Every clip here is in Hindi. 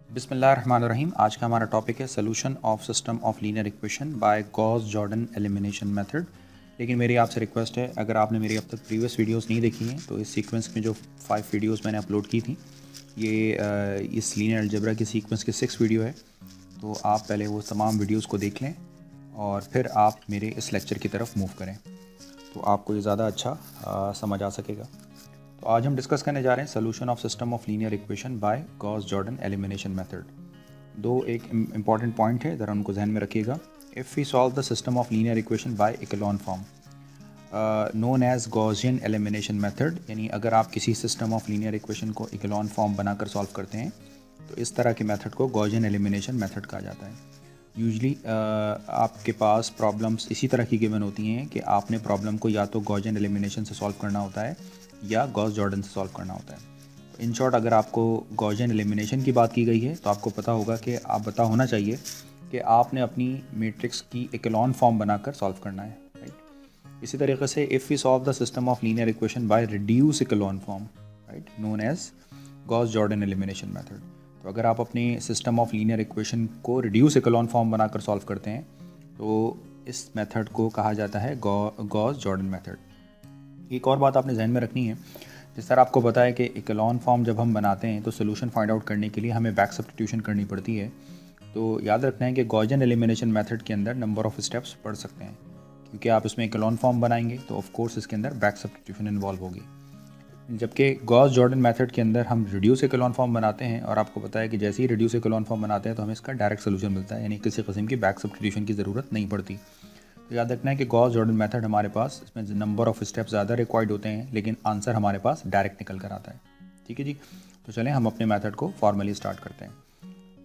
बिस्मिल्लाहिर्रहमानिर्रहीम। आज का हमारा टॉपिक है solution of system of linear equation bye Gauss Jordan elimination method. लेकिन मेरी आपसे रिक्वेस्ट है, अगर आपने मेरी अब तक प्रीवियस वीडियोस नहीं देखी हैं तो इस सीक्वेंस में जो 5 वीडियोस मैंने अपलोड की थी, ये इस लीनियर अलजेब्रा की सीक्वेंस की 6 वीडियो है। तो आप पहले वो तमाम वीडियोस को देख लें और फिर आप मेरे इस लेक्चर की तरफ मूव करें, तो आपको ये ज़्यादा अच्छा समझ आ सकेगा। तो आज हम डिस्कस करने जा रहे हैं solution of system of linear equation bye Gauss Jordan elimination method. दो एक इम्पॉर्टेंट पॉइंट है, ज़रा उनको जहन में रखिएगा। If we solve the system of linear equation by echelon form known as Gaussian elimination method, यानी अगर आप किसी सिस्टम ऑफ लीनियर इक्वेशन को इकोलॉन फॉर्म बनाकर सॉल्व करते हैं तो इस तरह के मेथड को गॉसियन एलिमिनेशन मेथड कहा जाता है। यूजली आपके पास प्रॉब्लम्स इसी तरह की गिवन होती हैं कि आपने प्रॉब्लम को या तो गॉसियन एलिमिनेशन से सॉल्व करना होता है या गॉस जॉर्डन से सॉल्व करना होता है। इन शॉर्ट, अगर आपको गॉसियन एलिमिनेशन की बात की गई है तो आपको पता होगा कि आप पता होना चाहिए कि आपने अपनी मैट्रिक्स की इकोलॉन फॉर्म बनाकर सॉल्व करना है, राइट। इसी तरीके से if we solve the system of linear equation by reduce echelon form, right, known as Gauss Jordan elimination method. तो अगर आप अपने सिस्टम ऑफ लीनियर इक्वेशन को रिड्यूस इकोलॉन फॉर्म बनाकर सॉल्व करते हैं तो इस मेथड को कहा जाता है गॉस जॉर्डन मेथड। एक और बात आपने जहन में रखनी है, जिस तरह आपको पता है कि इकोलॉन फॉर्म जब हम बनाते हैं तो सोल्यूशन फाइंड आउट करने के लिए हमें बैक सब्स्टिट्यूशन करनी पड़ती है। तो याद रखना है कि गॉसियन एलिमिनेशन मेथड के अंदर नंबर ऑफ़ स्टेप्स पढ़ सकते हैं, क्योंकि आप इसमें इकोलॉन फॉर्म बनाएंगे तो ऑफ कोर्स इसके अंदर बैक सब्स्टिट्यूशन इन्वॉल्व होगी। जबकि गॉस जॉर्डन मेथड के अंदर हम रिड्यूस इकोलॉन फॉर्म बनाते हैं और आपको पता है कि जैसे ही रिड्यूस इकोलॉन फॉर्म बनाते हैं तो हमें इसका डायरेक्ट सोल्यूशन मिलता है, यानी किसी किस्म की बैक सब्स्टिट्यूशन की ज़रूरत नहीं पड़ती। तो याद रखना है कि गॉस जॉर्डन मेथड हमारे पास इसमें नंबर ऑफ़ स्टेप ज़्यादा रिक्वायर्ड होते हैं, लेकिन आंसर हमारे पास डायरेक्ट निकल कर आता है। ठीक है जी, तो चलें हम अपने मेथड को फॉर्मली स्टार्ट करते हैं।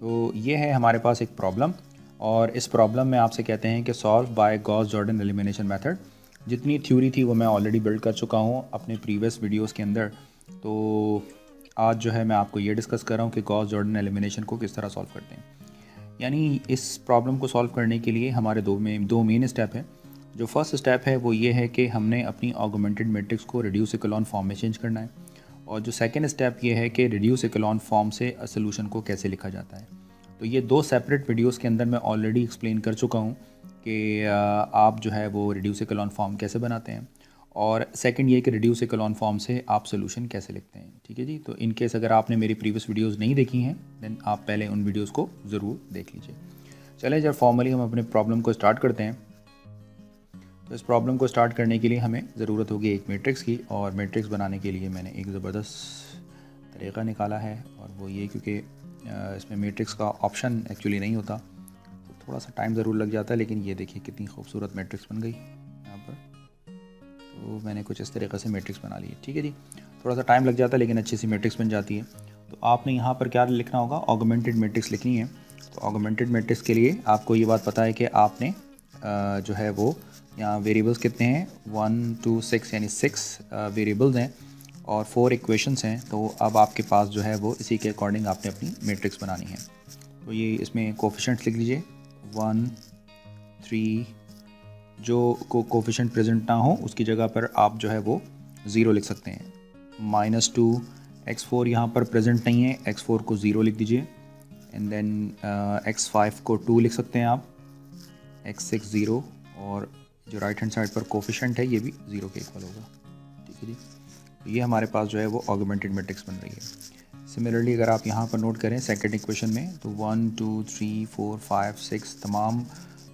तो ये है हमारे पास एक प्रॉब्लम, और इस प्रॉब्लम में आपसे कहते हैं कि solve by Gauss Jordan elimination method. जितनी थ्योरी थी वो मैं ऑलरेडी बिल्ड कर चुका हूँ अपने प्रीवियस वीडियोज़ के अंदर। तो आज जो है मैं आपको ये डिस्कस कर रहा हूँ कि गॉस जॉर्डन एलिमिनेशन को किस तरह सॉल्व करते हैं। यानी इस प्रॉब्लम को सॉल्व करने के लिए हमारे दो मेन स्टेप है। जो फर्स्ट स्टेप है वो ये है कि हमने अपनी ऑगमेंटेड मैट्रिक्स को रिड्यूस इकोलॉन फॉर्म में चेंज करना है, और जो सेकंड स्टेप ये है कि रिड्यूस इकोलॉन फॉर्म से सोल्यूशन को कैसे लिखा जाता है। तो ये दो सेपरेट वीडियोस के अंदर मैं ऑलरेडी एक्सप्लेन कर चुका हूँ कि आप जो है वो रिड्यूस इकोलॉन फॉर्म कैसे बनाते हैं, और सेकंड ये कि रिड्यूस इकोलॉन फॉर्म से आप सोल्यूशन कैसे लिखते हैं। ठीक है जी, तो इन केस अगर आपने मेरी प्रीवियस वीडियोस नहीं देखी हैं देन आप पहले उन वीडियोस को ज़रूर देख लीजिए। चलें जब फॉर्मली हम अपने प्रॉब्लम को स्टार्ट करते हैं, तो इस प्रॉब्लम को स्टार्ट करने के लिए हमें ज़रूरत होगी एक मैट्रिक्स की, और मैट्रिक्स बनाने के लिए मैंने एक ज़बरदस्त तरीक़ा निकाला है, और वो ये क्योंकि इसमें मैट्रिक्स का ऑप्शन एक्चुअली नहीं होता तो थोड़ा सा टाइम ज़रूर लग जाता है। लेकिन ये देखिए कितनी खूबसूरत मैट्रिक्स बन गई यहाँ पर। तो मैंने कुछ इस तरीक़े से मैट्रिक्स बना ली है। ठीक है जी, थोड़ा सा टाइम लग जाता है लेकिन अच्छी सी मैट्रिक्स बन जाती है। तो आपने यहाँ पर क्या लिखना होगा, ऑगमेंटेड मैट्रिक्स लिखनी है। तो ऑगमेंटेड मैट्रिक्स के लिए आपको ये बात पता है कि आपने जो है वो यहाँ वेरिएबल्स कितने हैं, 1 2 6 यानी 6 वेरिएबल्स हैं और 4 इक्वेशंस हैं। तो अब आपके पास जो है वो इसी के अकॉर्डिंग आपने अपनी मैट्रिक्स बनानी है। तो ये इसमें कोफिशिएंट्स लिख लीजिए 1 3, जो कोफिशिएंट प्रेजेंट ना हो उसकी जगह पर आप जो है वो 0 लिख सकते हैं। -2, x4 यहाँ पर प्रेजेंट नहीं है, x4 को 0 लिख दीजिए। एंड देन x5 को 2 लिख सकते हैं आप, x6 0, और जो राइट हैंड साइड पर कोफिशिएंट है ये भी 0 के इक्वल होगा। ठीक है जी, तो ये हमारे पास जो है वो ऑगमेंटेड मैट्रिक्स बन रही है। सिमिलरली अगर आप यहाँ पर नोट करें सेकंड इक्वेशन में, तो 1 2 3 4 5 6 तमाम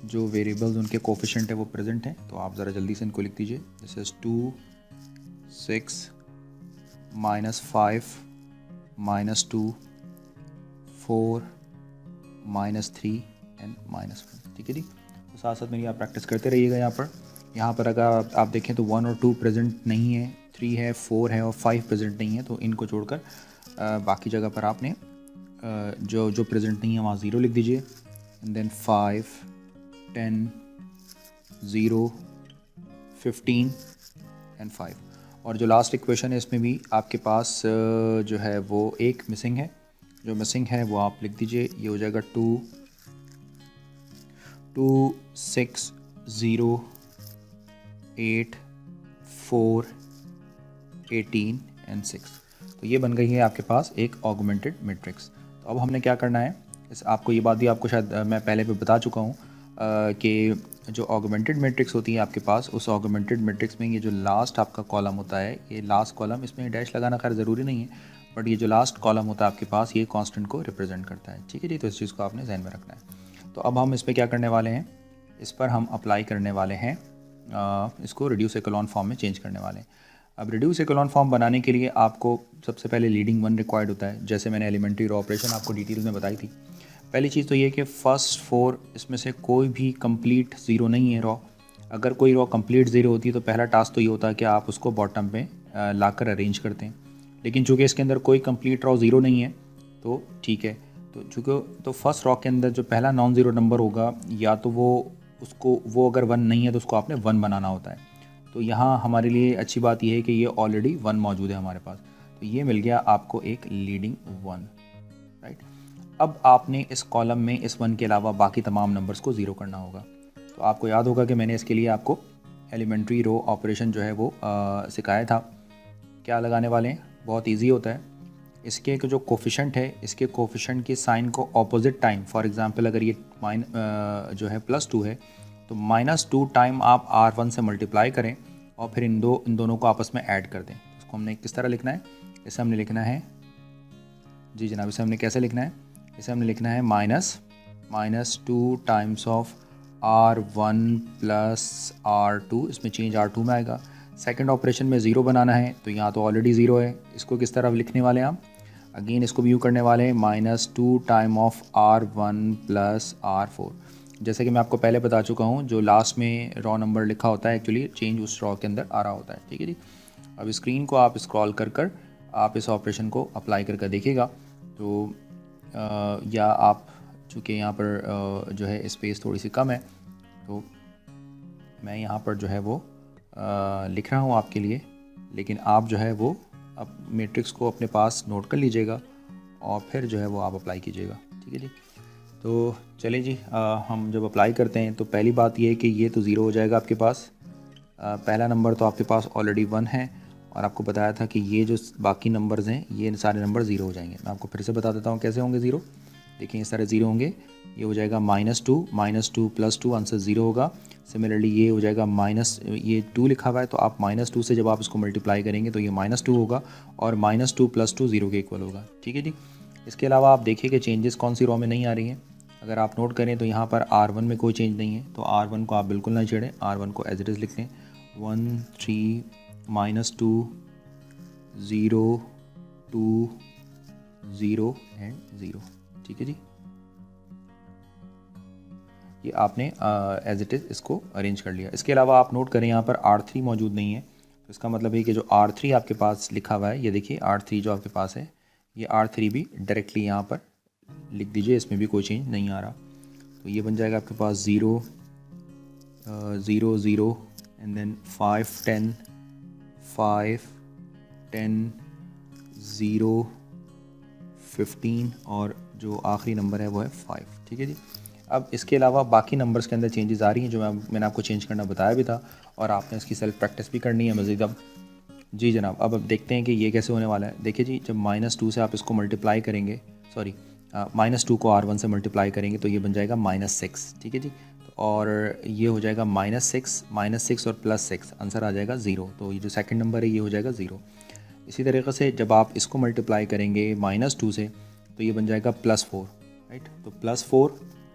जो वेरिएबल्स उनके कोफिशिएंट है वो प्रेजेंट हैं। तो आप ज़रा जल्दी से इनको लिख दीजिए। This is 2 6 -5 -2 4 -3 and -1। ठीक है जी, तो साथ साथ मेरी आप प्रैक्टिस करते रहिएगा। यहाँ पर अगर आप देखें तो 1 और 2 प्रेजेंट नहीं है, 3 है, 4 है और 5 प्रेजेंट नहीं है। तो इनको छोड़कर बाकी जगह पर आपने जो प्रेजेंट नहीं है वहाँ 0 लिख दीजिए। And then 5 10 0 15 and 5। और जो लास्ट इक्वेशन है इसमें भी आपके पास जो है वो एक मिसिंग है। जो मिसिंग है वो आप लिख दीजिए, ये हो जाएगा 2 6 0 8 4 18 एंड 6। तो ये बन गई है आपके पास एक ऑगमेंटेड मैट्रिक्स। तो तो अब हमने क्या करना है, आपको ये बात भी आपको शायद मैं पहले भी बता चुका हूँ कि जो ऑगमेंटेड मैट्रिक्स होती है आपके पास, उस ऑगमेंटेड मैट्रिक्स में ये जो लास्ट आपका कॉलम होता है, ये लास्ट कॉलम, इसमें डैश लगाना खैर ज़रूरी नहीं है, बट ये जो लास्ट कॉलम होता है आपके पास ये कांस्टेंट को रिप्रेजेंट करता है। ठीक है जी, तो इस चीज़ को आपने ध्यान में रखना है। तो अब हम इस पर क्या करने वाले हैं, इस पर हम अप्लाई करने वाले हैं, इसको रिड्यूस एक्लोन फॉर्म में चेंज करने वाले हैं। अब रिड्यूस एक्लोन फॉर्म बनाने के लिए आपको सबसे पहले लीडिंग वन रिक्वायर्ड होता है, जैसे मैंने एलिमेंट्री रॉ ऑपरेशन आपको डिटेल में बताई थी। पहली चीज़ तो ये कि फर्स्ट 4 इसमें से कोई भी कंप्लीट ज़ीरो नहीं है रॉ। अगर कोई रॉ कंप्लीट ज़ीरो होती है तो पहला टास्क तो ये होता है कि आप उसको बॉटम पे लाकर अरेंज करते हैं, लेकिन चूँकि इसके अंदर कोई कंप्लीट रॉ ज़ीरो नहीं है तो ठीक है। तो चूँकि तो फर्स्ट रॉ के अंदर जो पहला नॉन ज़ीरो नंबर होगा, या तो वो अगर 1 नहीं है तो उसको आपने 1 बनाना होता है। तो यहाँ हमारे लिए अच्छी बात यह है कि ये ऑलरेडी 1 मौजूद है हमारे पास, तो ये मिल गया आपको एक लीडिंग 1, राइट। अब आपने इस कॉलम में इस 1 के अलावा बाकी तमाम नंबर्स को ज़ीरो करना होगा। तो आपको याद होगा कि मैंने इसके लिए आपको एलिमेंट्री रो ऑपरेशन जो है वो सिखाया था। क्या लगाने वाले हैं, बहुत इजी होता है। इसके जो कोफिशेंट है, इसके कोफिशेंट के साइन को ऑपोजिट टाइम, फॉर एग्जांपल अगर ये जो है +2 है तो -2 टाइम आप R1 से मल्टीप्लाई करें और फिर इन दोनों को आपस में ऐड कर दें। इसको हमने किस तरह लिखना है, इसे हमने लिखना है, जी जनाब, इसे हमने कैसे लिखना है, इसे हमने लिखना है -2 times of R1 plus R2, इसमें चेंज R2 में आएगा। सेकंड ऑपरेशन में ज़ीरो बनाना है, तो यहाँ तो ऑलरेडी ज़ीरो है, इसको किस तरह लिखने वाले हैं हम, अगेन इसको भी यूँ करने वाले हैं -2 time of R1 plus R4। जैसे कि मैं आपको पहले बता चुका हूँ, जो लास्ट में रॉ नंबर लिखा होता है एक्चुअली चेंज उस रॉ के अंदर आ रहा होता है। ठीक है जी। अब स्क्रीन को आप स्क्रॉल कर आप इस ऑपरेशन को अप्लाई करके देखिएगा। तो या आप चूँकि यहाँ पर जो है स्पेस थोड़ी सी कम है, तो मैं यहाँ पर जो है वो लिख रहा हूँ आपके लिए, लेकिन आप जो है वो अब मैट्रिक्स को अपने पास नोट कर लीजिएगा और फिर जो है वो आप अप्लाई कीजिएगा। ठीक है जी। तो चलिए जी, हम जब अप्लाई करते हैं तो पहली बात ये है कि ये तो ज़ीरो हो जाएगा आपके पास। पहला नंबर तो आपके पास ऑलरेडी 1 है और आपको बताया था कि ये जो बाकी नंबर्स हैं ये सारे नंबर ज़ीरो हो जाएंगे। मैं आपको फिर से बता देता हूँ कैसे होंगे ज़ीरो। देखिए इस तरह ज़ीरो होंगे, ये हो जाएगा -2 प्लस 2, आंसर ज़ीरो होगा। सिमिलरली ये हो जाएगा ये 2 लिखा हुआ है, तो आप -2 से जब आप इसको मल्टीप्लाई करेंगे तो ये -2 होगा और -2 प्लस 2 ज़ीरो के इक्वल होगा। ठीक है जी। इसके अलावा आप देखिए कि चेंजेस कौन सी रॉ में नहीं आ रही हैं। अगर आप नोट करें तो यहाँ पर R1 में कोई चेंज नहीं है, तो R1 को आप बिल्कुल ना छेड़ें, R1 को एज इट इज़ लिख लें। 1 3 -2 0 2 0 एंड 0। ठीक है जी। ये आपने एज इट इज़ इसको अरेंज कर लिया। इसके अलावा आप नोट करें यहाँ पर R3 मौजूद नहीं है, तो इसका मतलब है कि जो R3 आपके पास लिखा हुआ है, ये देखिए R3 जो आपके पास है, ये R3 भी डायरेक्टली यहाँ पर लिख दीजिए, इसमें भी कोई चेंज नहीं आ रहा। तो ये बन जाएगा आपके पास 0 0 0 एंड देन 5 10 5 10 0 15 और जो आखिरी नंबर है वो है 5। ठीक है जी। अब इसके अलावा बाकी नंबर्स के अंदर चेंजेस आ रही हैं, जो मैंने आपको चेंज करना बताया भी था और आपने इसकी सेल्फ प्रैक्टिस भी करनी है मज़ीद। अब जी जनाब, अब देखते हैं कि ये कैसे होने वाला है। देखिए जी, जब -2 से आप इसको मल्टीप्लाई करेंगे, सॉरी -2 को R1 से मल्टीप्लाई करेंगे तो ये बन जाएगा -6। ठीक है जी। तो और ये हो जाएगा -6 और +6, आंसर आ जाएगा 0। तो ये जो सेकंड नंबर है ये हो जाएगा 0। इसी तरीके से जब आप इसको मल्टीप्लाई करेंगे -2 से तो ये बन जाएगा +4, राइट। तो +4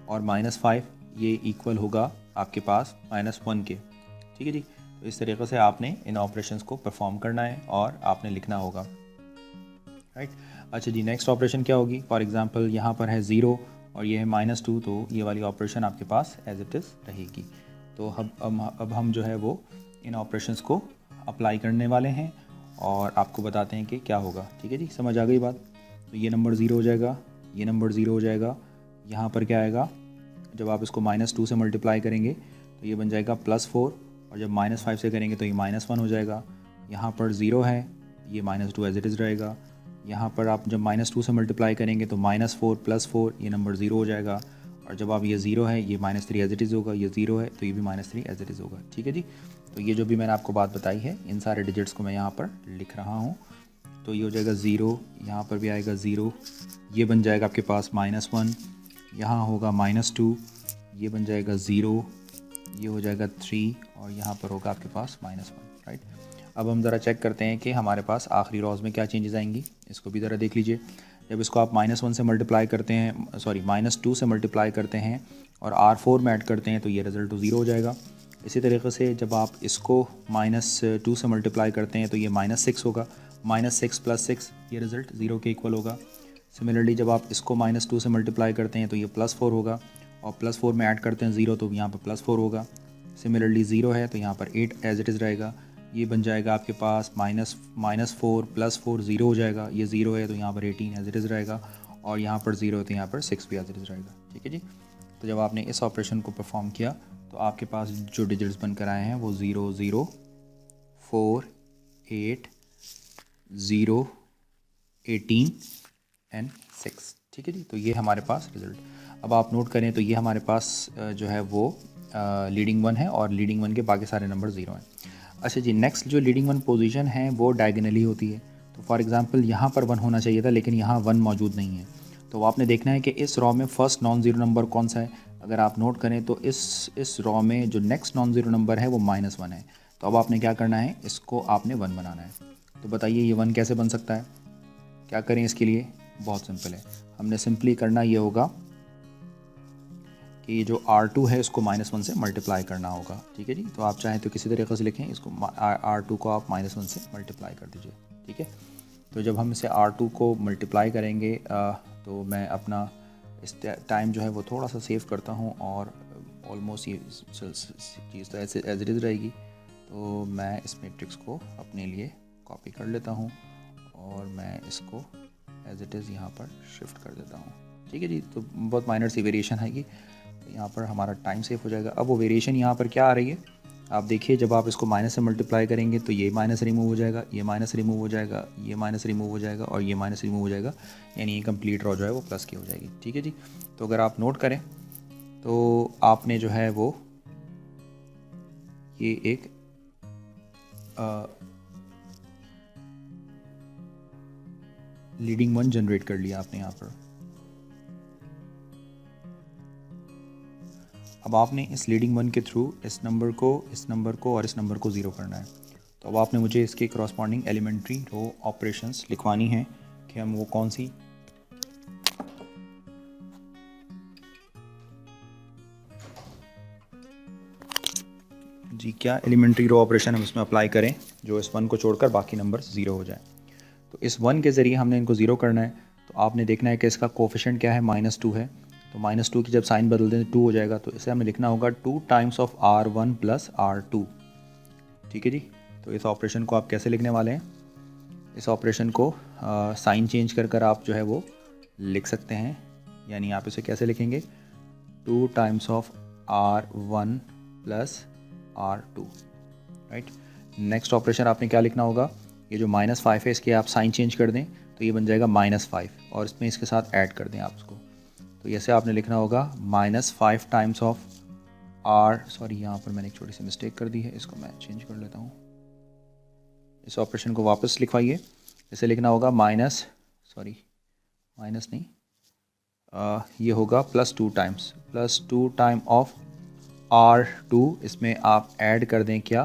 और -5 ये इक्वल होगा आपके पास -1 के। ठीक है जी। तो इस तरीके से आपने इन ऑपरेशंस को परफॉर्म करना है और आपने लिखना होगा, राइट। अच्छा जी, नेक्स्ट ऑपरेशन क्या होगी। फॉर एग्जांपल यहाँ पर है 0 और ये है -2, तो ये वाली ऑपरेशन आपके पास एज इट इज़ रहेगी। तो अब हम जो है वो इन ऑपरेशंस को अप्लाई करने वाले हैं और आपको बताते हैं कि क्या होगा। ठीक है जी, समझ आ गई बात। तो ये नंबर 0 हो जाएगा, ये नंबर 0 हो जाएगा। यहाँ पर क्या आएगा, जब आप इसको -2 से मल्टीप्लाई करेंगे तो ये बन जाएगा +4 और जब -5 से करेंगे तो ये -1 हो जाएगा। यहाँ पर 0 है, ये -2 एज इट इज़ रहेगा। यहाँ पर आप जब -2 से मल्टीप्लाई करेंगे तो -4 +4, ये नंबर 0 हो जाएगा। और जब आप ये 0 है, ये -3 एज इट इज़ होगा, ये 0 है तो ये भी -3 एज इट इज़ होगा। ठीक है जी। तो ये जो भी मैंने आपको बात बताई है, इन सारे डिजिट्स को मैं यहाँ पर लिख रहा हूँ। तो ये हो जाएगा 0, यहाँ पर भी आएगा 0, ये बन जाएगा आपके पास -1, यहाँ होगा -2, ये बन जाएगा 0, ये हो जाएगा 3 और यहाँ पर होगा आपके पास -1, राइट। अब हम ज़रा चेक करते हैं कि हमारे पास आखिरी रोज़ में क्या चेंजेस आएंगी। इसको भी ज़रा देख लीजिए। जब इसको आप -1 से मल्टीप्लाई करते हैं, सॉरी -2 से मल्टीप्लाई करते हैं और R4 में ऐड करते हैं तो ये रिज़ल्ट 0 हो जाएगा। इसी तरीके से जब आप इसको -2 से मल्टीप्लाई करते हैं तो ये -6 होगा, -6 + 6 ये रिज़ल्ट 0 के इक्वल होगा। सिमिलरली जब आप इसको -2 से मल्टीप्लाई करते हैं तो ये +4 होगा और +4 में ऐड करते हैं 0 तो यहाँ पर +4 होगा। सिमिलरली 0 है तो यहाँ पर 8 एज इट इज़ रहेगा। ये बन जाएगा आपके पास -4 + 4 0 हो जाएगा। ये 0 है तो यहाँ पर 18 एज इट इज़ रहेगा और यहाँ पर 0 है तो यहाँ पर 6 भी एज इट इज़ रहेगा। ठीक है जी। तो जब आपने इस ऑपरेशन को परफॉर्म किया तो आपके पास जो डिजिट्स बनकर आए हैं वो 0 0 4 8 0 18 एंड 6। ठीक है जी। तो ये हमारे पास रिज़ल्ट। अब आप नोट करें तो ये हमारे पास जो है वो लीडिंग 1 है और लीडिंग 1 के बाकी सारे नंबर 0 हैं। अच्छा जी, नेक्स्ट जो लीडिंग 1 पोजीशन है वो डायगोनली होती है। तो फॉर एग्जांपल यहाँ पर 1 होना चाहिए था लेकिन यहाँ 1 मौजूद नहीं है। तो आपने देखना है कि इस रॉ में फर्स्ट नॉन ज़ीरो नंबर कौन सा है। अगर आप नोट करें तो इस रॉ में जो नेक्स्ट नॉन ज़ीरो नंबर है वो -1 है। तो अब आपने क्या करना है, इसको आपने 1 बनाना है। तो बताइए ये 1 कैसे बन सकता है, क्या करें इसके लिए। बहुत सिंपल है, हमने सिंपली करना ये होगा कि जो R2 है इसको -1 से मल्टीप्लाई करना होगा। ठीक है जी। तो आप चाहें तो किसी तरीके से लिखें, इसको R2 को आप -1 से मल्टीप्लाई कर दीजिए। ठीक है। तो जब हम इसे R2 को मल्टीप्लाई करेंगे तो मैं अपना इस टाइम जो है वो थोड़ा सा सेव करता हूँ और ऑलमोस्ट ये चीज़ तो ऐसे एज इट इज़ रहेगी। तो मैं इस मैट्रिक्स को अपने लिए कॉपी कर लेता हूँ और मैं इसको एज इट इज़ यहाँ पर शिफ्ट कर देता हूँ। ठीक है जी। तो बहुत माइनर सी वेरिएशन है ये, यहाँ पर हमारा टाइम सेव हो जाएगा। अब वो वेरिएशन यहाँ पर क्या आ रही है आप देखिए, जब आप इसको माइनस से मल्टीप्लाई करेंगे तो ये माइनस रिमूव हो जाएगा, ये माइनस रिमूव हो जाएगा, ये माइनस रिमूव हो जाएगा और ये माइनस रिमूव हो जाएगा, यानी ये कंप्लीट रॉ जो है वो प्लस की हो जाएगी। ठीक है जी। तो अगर आप नोट करें तो आपने जो है वो ये एक लीडिंग 1 जनरेट कर लिया आपने यहाँ पर। अब आपने इस लीडिंग 1 के थ्रू इस नंबर को और इस नंबर को 0 करना है। तो अब आपने मुझे इसके करस्पॉन्डिंग एलिमेंट्री रो ऑपरेशंस लिखवानी है कि हम वो कौन सी जी क्या एलिमेंट्री रो ऑपरेशन हम इसमें अप्लाई करें जो इस 1 को छोड़कर बाकी नंबर 0 हो जाए। तो इस 1 के ज़रिए हमने इनको 0 करना है। तो आपने देखना है कि इसका कोफिशिएंट क्या है, -2 है। तो -2 की जब साइन बदल दें 2 हो जाएगा। तो इसे हमें लिखना होगा 2 टाइम्स ऑफ R1 + R2। ठीक है जी। तो इस ऑपरेशन को आप कैसे लिखने वाले हैं, इस ऑपरेशन को साइन चेंज कर आप जो है वो लिख सकते हैं। यानी आप इसे कैसे लिखेंगे, 2 times of R1 + R2, right. Next operation आपने क्या लिखना होगा, ये जो -5 है इसके आप साइन चेंज कर दें तो ये बन जाएगा -5 और इसमें इसके साथ ऐड कर दें आप उसको। तो ऐसे आपने लिखना होगा -5 टाइम्स ऑफ R, सॉरी यहाँ पर मैंने एक छोटी सी मिस्टेक कर दी है, इसको मैं चेंज कर लेता हूँ। इस ऑपरेशन को वापस लिखवाइए। इसे लिखना होगा माइनस नहीं, ये होगा +2 टाइम्स +2 टाइम ऑफ R2। इसमें आप ऐड कर दें क्या,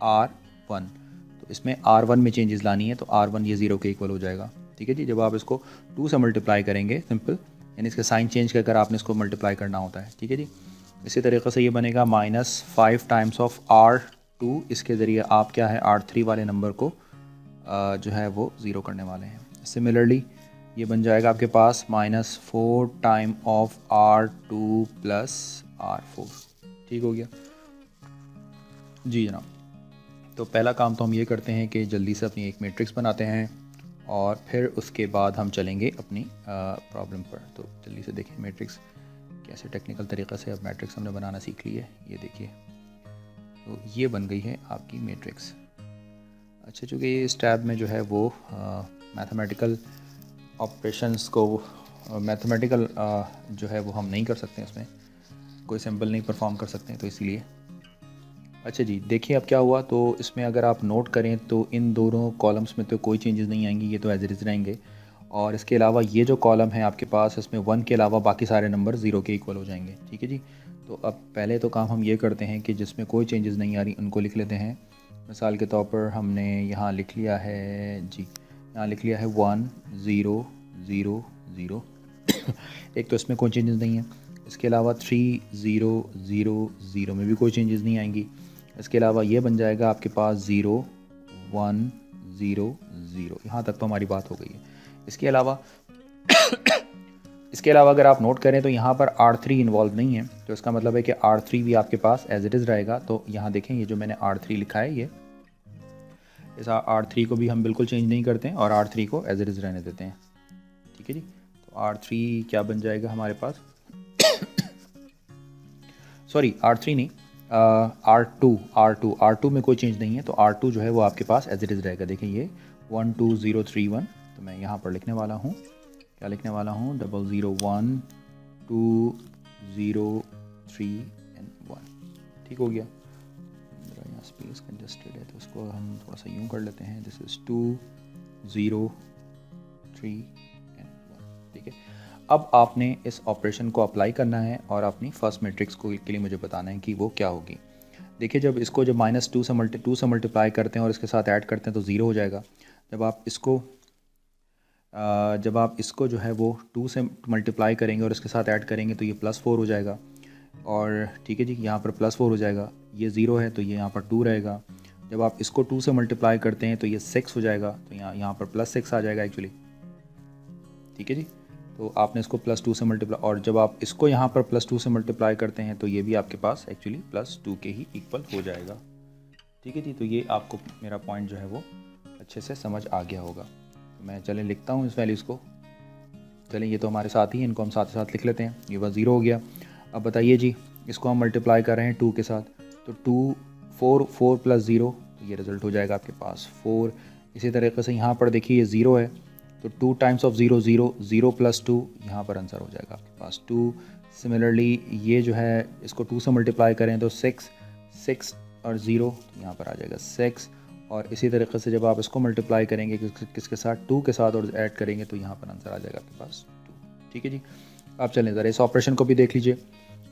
R1। तो इसमें R1 में चेंजेस लानी है तो R1 ये 0 के इक्वल हो जाएगा। ठीक है जी। जब आप इसको 2 से मल्टीप्लाई करेंगे सिंपल, यानी इसका साइन चेंज कर आपने इसको मल्टीप्लाई करना होता है। ठीक है जी। इसी तरीके से ये बनेगा -5 टाइम्स ऑफ R2। इसके ज़रिए आप क्या है R3 वाले नंबर को जो है वो 0 करने वाले हैं। सिमिलरली ये बन जाएगा आपके पास -4 टाइम ऑफ R2 + R4। ठीक हो गया जी जनाब। तो पहला काम तो हम ये करते हैं कि जल्दी से अपनी एक मैट्रिक्स बनाते हैं और फिर उसके बाद हम चलेंगे अपनी प्रॉब्लम पर। तो जल्दी से देखें मैट्रिक्स कैसे टेक्निकल तरीक़े से अब मैट्रिक्स हमने बनाना सीख ली है। ये देखिए, तो ये बन गई है आपकी मैट्रिक्स। अच्छा, चूँकि इस टैब में जो है वो मैथमेटिकल ऑपरेशंस को मैथमेटिकल जो है वो हम नहीं कर सकते, इसमें कोई सिंबल नहीं परफॉर्म कर सकते हैं, तो इसीलिए अच्छा जी, देखिए अब क्या हुआ। तो इसमें अगर आप नोट करें तो इन दोनों कॉलम्स में तो कोई चेंजेस नहीं आएंगी, ये तो एज इट इज़ रहेंगे। और इसके अलावा ये जो कॉलम है आपके पास, इसमें 1 के अलावा बाकी सारे नंबर 0 के इक्वल हो जाएंगे। ठीक है जी। तो अब पहले तो काम हम ये करते हैं कि जिसमें कोई चेंजेस नहीं आ रही उनको लिख लेते हैं। मिसाल के तौर पर हमने यहाँ लिख लिया है जी, यहाँ लिख लिया है 1 0 0 0। एक तो इसमें कोई चेंजेस नहीं है। इसके अलावा 3 0 0 0 में भी कोई चेंजेस नहीं आएंगी। इसके अलावा ये बन जाएगा आपके पास 0 1 0 0। यहाँ तक तो हमारी बात हो गई है। इसके अलावा अगर आप नोट करें तो यहाँ पर R3 इन्वॉल्व नहीं है, तो इसका मतलब है कि R3 भी आपके पास एज इट इज़ रहेगा। तो यहाँ देखें, ये जो मैंने R3 लिखा है, ये इस R3 को भी हम बिल्कुल चेंज नहीं करते हैं और R3 को एज इट इज़ रहने देते हैं। ठीक है जी। तो R3 क्या बन जाएगा हमारे पास, सॉरी R3 नहीं, R2 में कोई चेंज नहीं है। तो R2 जो है वो आपके पास एज इट इज़ रहेगा। देखिए ये 1 2 0 3 1, तो मैं यहाँ पर लिखने वाला हूँ, क्या लिखने वाला हूँ, 0 0 1 2 0 3 and 1। ठीक हो गया। मेरा यहाँ स्पेस कंजस्टेड है तो इसको हम थोड़ा सा यूँ कर लेते हैं, दिस इज़ 2 0 3 and 1। ठीक है। अब आपने इस ऑपरेशन को अप्लाई करना है और अपनी फर्स्ट मैट्रिक्स को के लिए मुझे बताना है कि वो क्या होगी। देखिए जब इसको जब -2 से मल्टीप्लाई करते हैं और इसके साथ ऐड करते हैं तो 0 हो जाएगा। जब आप इसको जो है वो 2 से मल्टीप्लाई करेंगे और इसके साथ ऐड करेंगे तो ये +4 हो जाएगा। और ठीक है जी, यहाँ पर +4 हो जाएगा। ये 0 है तो ये यहाँ पर 2 रहेगा। जब आप इसको 2 से मल्टीप्लाई करते हैं तो ये 6 हो जाएगा, तो यहाँ पर +6 आ जाएगा एक्चुअली। ठीक है जी। तो आपने इसको +2 से मल्टीप्लाई, और जब आप इसको यहाँ पर +2 से मल्टीप्लाई करते हैं तो ये भी आपके पास एक्चुअली +2 के ही इक्वल हो जाएगा। ठीक है जी। तो ये आपको मेरा पॉइंट जो है वो अच्छे से समझ आ गया होगा। तो मैं चलें लिखता हूँ इस वैल्यूज़ को। चलें, ये तो हमारे साथ ही हैं, इनको हम साथ साथ लिख लेते हैं। ये बस 0 हो गया। अब बताइए जी, इसको हम मल्टीप्लाई कर रहे हैं 2 के साथ, तो 2 4 + 0, तो ये रिज़ल्ट हो जाएगा आपके पास 4। इसी तरीके से यहाँ पर देखिए ये 0 है, तो 2 टाइम्स ऑफ 0 0, 0 + 2, यहाँ पर आंसर हो जाएगा आपके पास 2। सिमिलरली ये जो है इसको 2 से मल्टीप्लाई करें तो 6 और 0, यहाँ पर आ जाएगा 6। और इसी तरीके से जब आप इसको मल्टीप्लाई करेंगे किसके साथ, 2 के साथ, और ऐड करेंगे तो यहाँ पर आंसर आ जाएगा आपके पास 2। ठीक है जी। आप चलें ज़रा इस ऑपरेशन को भी देख लीजिए।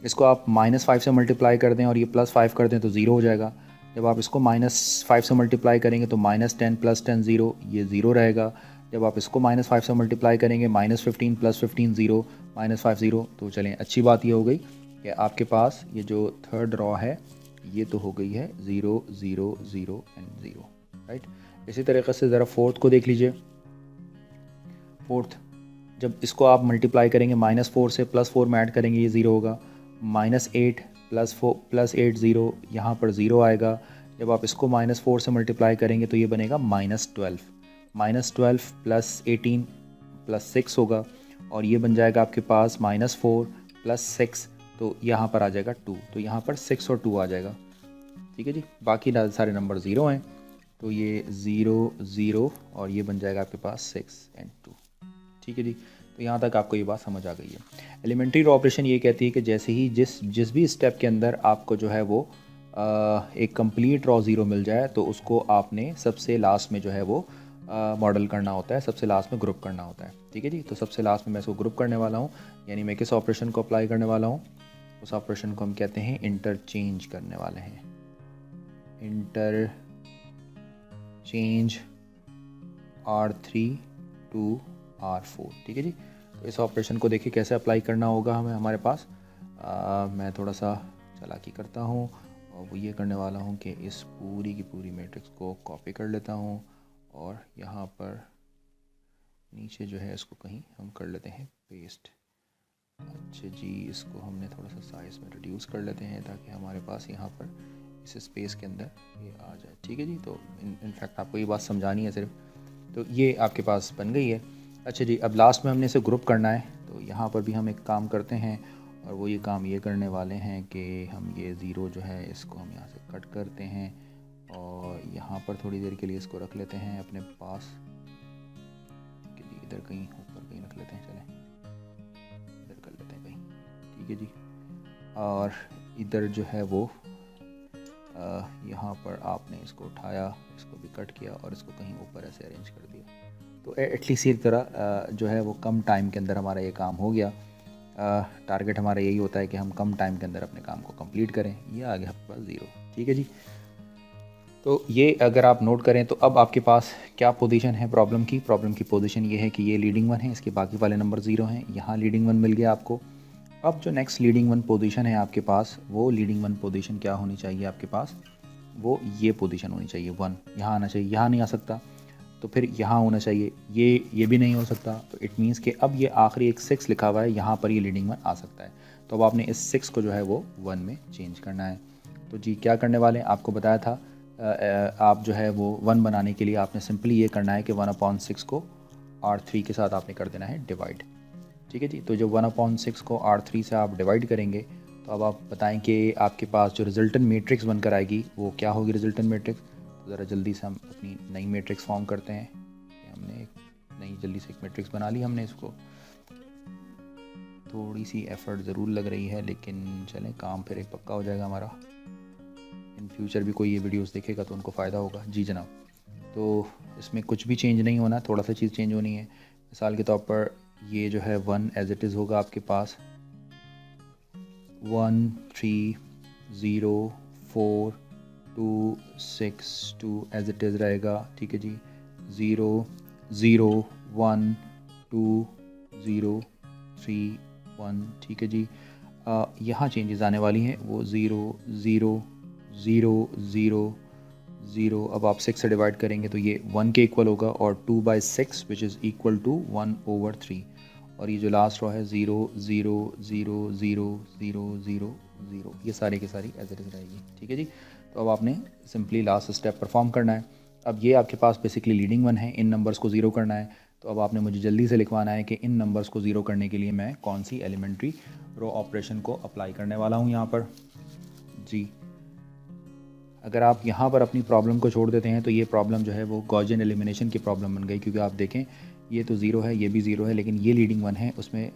इसको आप -5 से मल्टीप्लाई कर दें और ये +5 कर दें तो 0 हो जाएगा। जब आप इसको -5 से मल्टीप्लाई करेंगे तो -10 + 10 0, ये 0 रहेगा। जब आप इसको -5 से मल्टीप्लाई करेंगे, -15 + 15 0, -5 0। तो चलें, अच्छी बात ये हो गई कि आपके पास ये जो थर्ड रॉ है ये तो हो गई है 0 0 0 and 0, राइट। इसी तरीके से ज़रा फोर्थ को देख लीजिए। फोर्थ, जब इसको आप मल्टीप्लाई करेंगे -4 से +4 में ऐड करेंगे, ये 0 होगा। -8 + 8 0, यहाँ पर 0 आएगा। जब आप इसको -4 से मल्टीप्लाई करेंगे तो ये बनेगा -12 + 18 + 6 होगा, और ये बन जाएगा आपके पास -4 + 6, तो यहाँ पर आ जाएगा 2। तो यहाँ पर 6 और 2 आ जाएगा। ठीक है जी। बाकी सारे नंबर 0 हैं, तो ये 0 0 और ये बन जाएगा आपके पास 6 and 2। ठीक है जी। तो यहाँ तक आपको ये बात समझ आ गई है। एलिमेंट्री ऑपरेशन ये कहती है कि जैसे ही जिस भी स्टेप के अंदर आपको जो है वो एक कंप्लीट रॉ 0 मिल जाए तो उसको आपने सबसे लास्ट में जो है वो मॉडल करना होता है, सबसे लास्ट में ग्रुप करना होता है। ठीक है जी। तो सबसे लास्ट में मैं इसको ग्रुप करने वाला हूँ, यानी मैं किस ऑपरेशन को अप्लाई करने वाला हूँ, उस ऑपरेशन को हम कहते हैं इंटरचेंज करने वाले हैं। Interchange R3 to R4। ठीक है जी। तो इस ऑपरेशन को देखिए कैसे अप्लाई करना होगा हमें हमारे पास। मैं थोड़ा सा चालाकी करता हूँ और वो ये करने वाला हूँ कि इस पूरी की पूरी मैट्रिक्स को कॉपी कर लेता हूँ और यहाँ पर नीचे जो है इसको कहीं हम कर लेते हैं पेस्ट। अच्छा जी, इसको हमने थोड़ा सा साइज़ में रिड्यूस कर लेते हैं ताकि हमारे पास यहाँ पर इस स्पेस के अंदर ये आ जाए। ठीक है जी। तो इनफैक्ट आपको ये बात समझानी है सिर्फ, तो ये आपके पास बन गई है। अच्छा जी, अब लास्ट में हमने इसे ग्रुप करना है, तो यहाँ पर भी हम एक काम करते हैं, और वो ये काम ये करने वाले हैं कि हम ये 0 जो है इसको हम यहाँ से कट करते हैं और यहाँ पर थोड़ी देर के लिए इसको रख लेते हैं अपने पास। कि जी इधर कहीं ऊपर कहीं रख लेते हैं, चलें इधर कर लेते हैं कहीं। ठीक है जी। और इधर जो है वो यहाँ पर आपने इसको उठाया, इसको भी कट किया और इसको कहीं ऊपर ऐसे अरेंज कर दिया। तो एटलीस्ट इसी तरह जो है वो कम टाइम के अंदर हमारा ये काम हो गया। टारगेट हमारा यही होता है कि हम कम टाइम के अंदर अपने काम को कंप्लीट करें। ये आ गया आपके पास 0। ठीक है जी। तो ये अगर आप नोट करें तो अब आपके पास क्या पोजीशन है प्रॉब्लम की पोजीशन ये है कि ये लीडिंग वन है, इसके बाकी वाले नंबर 0 हैं। यहाँ लीडिंग वन मिल गया आपको। अब जो नेक्स्ट लीडिंग वन पोजीशन है आपके पास, वो लीडिंग वन पोजीशन क्या होनी चाहिए आपके पास, वो ये पोजीशन होनी चाहिए 1। यहाँ आना चाहिए, यहाँ नहीं आ सकता तो फिर यहाँ होना चाहिए, ये भी नहीं हो सकता। तो इट मीन्स कि अब ये आखिरी एक 6 लिखा हुआ है, यहाँ पर ये लीडिंग वन आ सकता है। तो अब आपने इस 6 को जो है वो 1 में चेंज करना है। तो जी क्या करने वाले हैं, आपको बताया था आप जो है वो 1 बनाने के लिए आपने सिंपली ये करना है कि 1/6 को R3 के साथ आपने कर देना है डिवाइड। ठीक है जी। तो जब 1/6 को R3 से आप डिवाइड करेंगे तो अब आप बताएं कि आपके पास जो रिजल्टेंट मैट्रिक्स बनकर आएगी वो क्या होगी रिजल्टेंट मैट्रिक्स। तो ज़रा जल्दी से हम अपनी नई मैट्रिक्स फॉर्म करते हैं। हमने एक नई जल्दी से एक मैट्रिक्स बना ली हमने। इसको थोड़ी सी एफ़र्ट ज़रूर लग रही है, लेकिन चलें काम फिर एक पक्का हो जाएगा हमारा। इन फ्यूचर भी कोई ये वीडियोस देखेगा तो उनको फ़ायदा होगा। जी जनाब। तो इसमें कुछ भी चेंज नहीं होना, थोड़ा सा चीज़ चेंज होनी है। मिसाल के तौर पर ये जो है 1 एज इट इज़ होगा आपके पास 1 3 0 4 2 6 2 एज इट इज़ रहेगा। ठीक है जी। 0 0 1 2 0 3 1। ठीक है जी। यहाँ चेंजेस आने वाली हैं, वो 0 0 0 0 0। अब आप 6 से डिवाइड करेंगे तो ये 1 के इक्वल होगा और 2/6 विच इज़ इक्वल टू 1/3। और ये जो लास्ट रो है 0 0 0 0 0 0 0, ये सारी की सारी एज इट इज़ रहेगी। ठीक है जी। तो अब आपने सिंपली लास्ट स्टेप परफॉर्म करना है। अब ये आपके पास बेसिकली लीडिंग वन है, इन नंबर्स को 0 करना है। तो अब आपने मुझे जल्दी से लिखवाना है कि इन नंबर्स को 0 करने के लिए मैं कौन सी एलिमेंट्री रो ऑपरेशन को अप्लाई करने वाला हूँ यहाँ पर। जी अगर आप यहाँ पर अपनी प्रॉब्लम को छोड़ देते हैं तो ये प्रॉब्लम जो है वो गॉसियन एलिमिनेशन की प्रॉब्लम बन गई, क्योंकि आप देखें ये तो 0 है, ये भी 0 है, लेकिन ये लीडिंग वन है, उसमें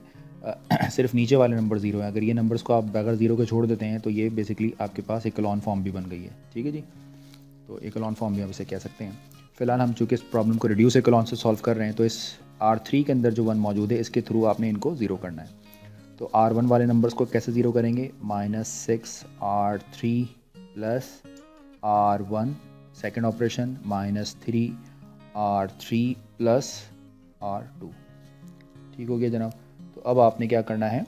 सिर्फ नीचे वाले नंबर 0 है। अगर ये नंबर्स को आप बगैर 0 के छोड़ देते हैं तो ये बेसिकली आपके पास इकोलॉन फॉर्म भी बन गई है। ठीक है जी। तो इकोलॉन फॉर्म भी आप इसे कह सकते हैं। फिलहाल हम चूँकि इस प्रॉब्लम को रिड्यूस इकोलॉन से सॉल्व कर रहे हैं, तो इस R3 के अंदर जो 1 मौजूद है इसके थ्रू आपने इनको 0 करना है। तो R1 वाले नंबर्स को कैसे 0 करेंगे, -6 R3 plus R1 second operation -3 R3 plus R2। ठीक हो गया जनाब। तो अब आपने क्या करना है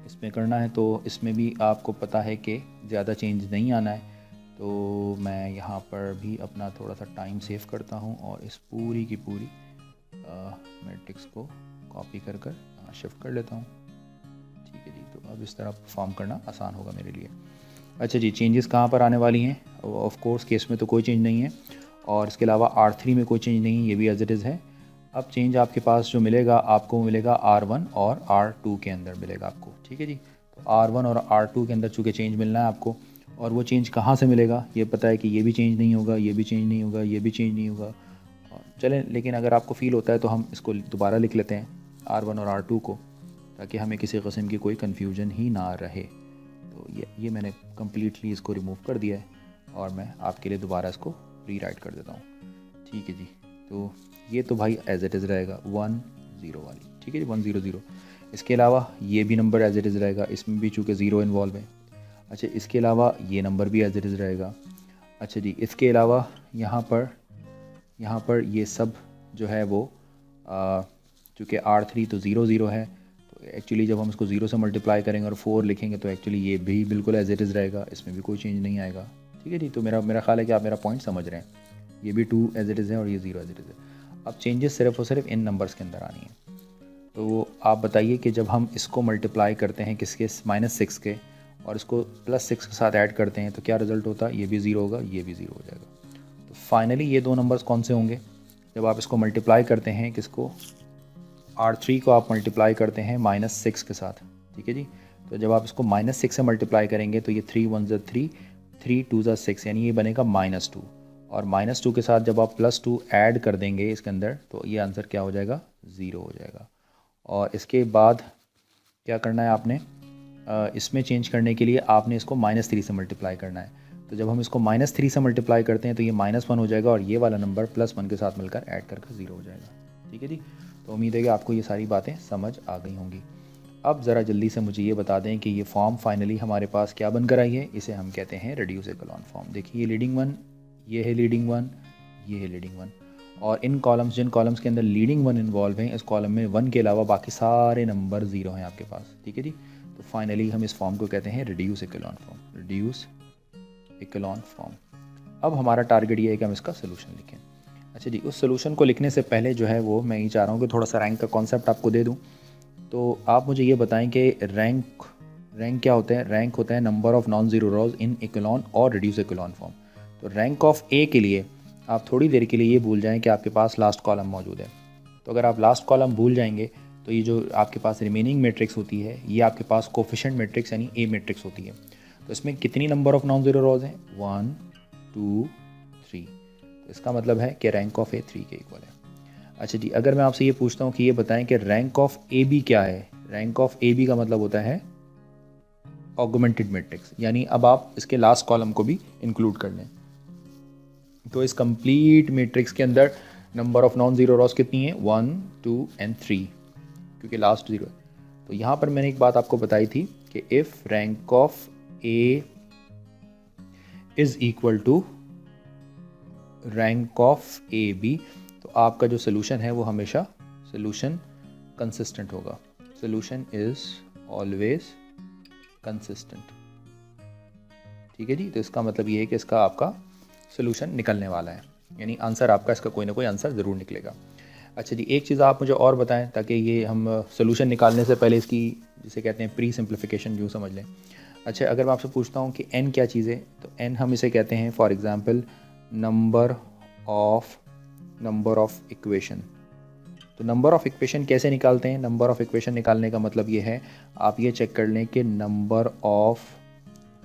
इसमें करना है, तो इसमें भी आपको पता है कि ज़्यादा चेंज नहीं आना है। तो मैं यहाँ पर भी अपना थोड़ा सा टाइम सेव करता हूँ और इस पूरी की पूरी मैट्रिक्स को कॉपी कर कर यहाँ शिफ्ट कर लेता हूँ। ठीक है जी। तो अब इस तरह परफॉर्म करना आसान होगा मेरे लिए। अच्छा जी, चेंजेस कहाँ पर आने वाली हैं। ऑफ कोर्स केस में तो कोई चेंज नहीं है और इसके अलावा R3 में कोई चेंज नहीं है, ये भी एज इट इज़ है। अब चेंज आपके पास जो मिलेगा आपको मिलेगा R1 और R2 के अंदर मिलेगा आपको। ठीक है जी। तो R1 और R2 के अंदर चूँकि चेंज मिलना है आपको, और वो चेंज कहाँ से मिलेगा, ये पता है कि ये भी चेंज नहीं होगा, ये भी चेंज नहीं होगा, ये भी चेंज नहीं होगा। चलें, लेकिन अगर आपको फ़ील होता है तो हम इसको दोबारा लिख लेते हैं R1 और R2 को, ताकि हमें किसी किस्म की कोई कन्फ्यूजन ही ना रहे। तो ये मैंने कम्प्लीटली इसको रिमूव कर दिया है और मैं आपके लिए दोबारा इसको रीराइट कर देता हूँ। ठीक है जी। तो ये तो भाई एज इट इज़ रहेगा 1 0 वाली। ठीक है जी, 1 0 0। इसके अलावा ये भी नंबर एज इट इज़ रहेगा, इसमें भी चूँकि 0 इन्वॉल्व है। अच्छा, इसके अलावा ये नंबर भी एज इट इज़ रहेगा। अच्छा जी, इसके अलावा यहाँ पर ये सब जो है वो चूँकि R3 तो 0 0 है, तो एक्चुअली जब हम इसको 0 से मल्टीप्लाई करेंगे और 4 लिखेंगे तो एक्चुअली ये भी बिल्कुल एज इट इज़ रहेगा, इसमें भी कोई चेंज नहीं आएगा। ठीक है जी। तो मेरा ख्याल है कि आप मेरा पॉइंट समझ रहे हैं। ये भी 2 एज इट इज़ है और ये 0 एज इट इज़ है। अब चेंजेस सिर्फ और सिर्फ इन नंबर्स के अंदर आनी है। तो आप बताइए कि जब हम इसको मल्टीप्लाई करते हैं किसके, -6 के, और इसको +6 के साथ ऐड करते हैं तो क्या रिज़ल्ट होता है, ये भी 0 होगा, ये भी 0 हो जाएगा। तो फाइनली ये दो नंबर्स कौन से होंगे, जब आप इसको मल्टीप्लाई करते हैं किसको, R3 को आप मल्टीप्लाई करते हैं -6 के साथ। ठीक है जी। तो जब आप इसको -6 से मल्टीप्लाई करेंगे तो ये 3 1 3 3 2 6, यानी ये बनेगा -2, और -2 के साथ जब आप +2 ऐड कर देंगे इसके अंदर तो ये आंसर क्या हो जाएगा, 0 हो जाएगा। और इसके बाद क्या करना है आपने, इसमें चेंज करने के लिए आपने इसको -3 से मल्टीप्लाई करना है। तो जब हम इसको -3 से मल्टीप्लाई करते हैं तो ये -1 हो जाएगा और ये वाला नंबर +1 के साथ मिलकर ऐड करके 0 हो जाएगा। ठीक है जी। तो उम्मीद है कि आपको ये सारी बातें समझ आ गई होंगी। अब ज़रा जल्दी से मुझे ये बता दें कि ये फॉर्म फाइनली हमारे पास क्या बनकर आई है। इसे हम कहते हैं रिड्यूस इकोलॉन फॉर्म। देखिए ये लीडिंग वन, ये है लीडिंग वन, ये है लीडिंग वन, और इन कॉलम्स, जिन कॉलम्स के अंदर लीडिंग वन इन्वॉल्व हैं, इस कॉलम में 1 के अलावा बाकी सारे नंबर 0 हैं आपके पास। ठीक है जी। तो फाइनली हम इस फॉर्म को कहते हैं reduce echelon form, reduce echelon form. अब हमारा टारगेट ये है कि हम इसका सोल्यूशन लिखें। अच्छा जी, उस सोल्यूशन को लिखने से पहले जो है वो मैं ये चाह रहा हूँ कि थोड़ा सा रैंक का कॉन्सेप्ट आपको दे दूँ। तो आप मुझे ये बताएं कि रैंक क्या होता है। रैंक होता है नंबर ऑफ़ नॉन ज़ीरो रोज इन इकोलॉन और रिड्यूस इकोलॉन फॉर्म। तो रैंक ऑफ ए के लिए आप थोड़ी देर के लिए ये भूल जाएं कि आपके पास लास्ट कॉलम मौजूद है। तो अगर आप लास्ट कॉलम भूल जाएंगे तो ये जो आपके पास रिमेनिंग मैट्रिक्स होती है ये आपके पास कोफिशिएंट मैट्रिक्स यानी ए मैट्रिक्स होती है। तो इसमें कितनी नंबर ऑफ़ नॉन ज़ीरो रोज हैं? 1 2 3। तो इसका मतलब है कि रैंक ऑफ ए 3 के इक्वल है। अच्छा जी, अगर मैं आपसे ये पूछता हूँ कि ये बताएं कि रैंक ऑफ ए बी क्या है। रैंक ऑफ ए बी का मतलब होता है ऑगमेंटेड मैट्रिक्स, यानी अब आप इसके लास्ट कॉलम को भी इंक्लूड कर लें। तो इस कंप्लीट मैट्रिक्स के अंदर number of non zero rows कितनी है? 1 2 एंड 3, क्योंकि लास्ट 0 है। तो यहाँ पर मैंने एक बात आपको बताई थी कि if rank of A is equal to rank of A B, तो आपका जो सोल्यूशन है वो हमेशा सोल्यूशन कंसिस्टेंट होगा। Solution is always consistent. ठीक है जी। तो इसका मतलब ये है कि इसका आपका सोल्यूशन निकलने वाला है, यानी आंसर आपका इसका कोई ना कोई आंसर ज़रूर निकलेगा। अच्छा जी, एक चीज़ आप मुझे और बताएं ताकि ये हम सोल्यूशन निकालने से पहले इसकी जिसे कहते हैं प्री सिंप्लीफिकेशन यूँ समझ लें। अच्छा, अगर मैं आपसे पूछता हूँ कि n क्या चीज़ है, तो n हम इसे कहते हैं for example number of equation. तो नंबर ऑफ़ इक्वेशन कैसे निकालते हैं? नंबर ऑफ़ इक्वेशन निकालने का मतलब ये है, आप ये चेक कर लें कि number of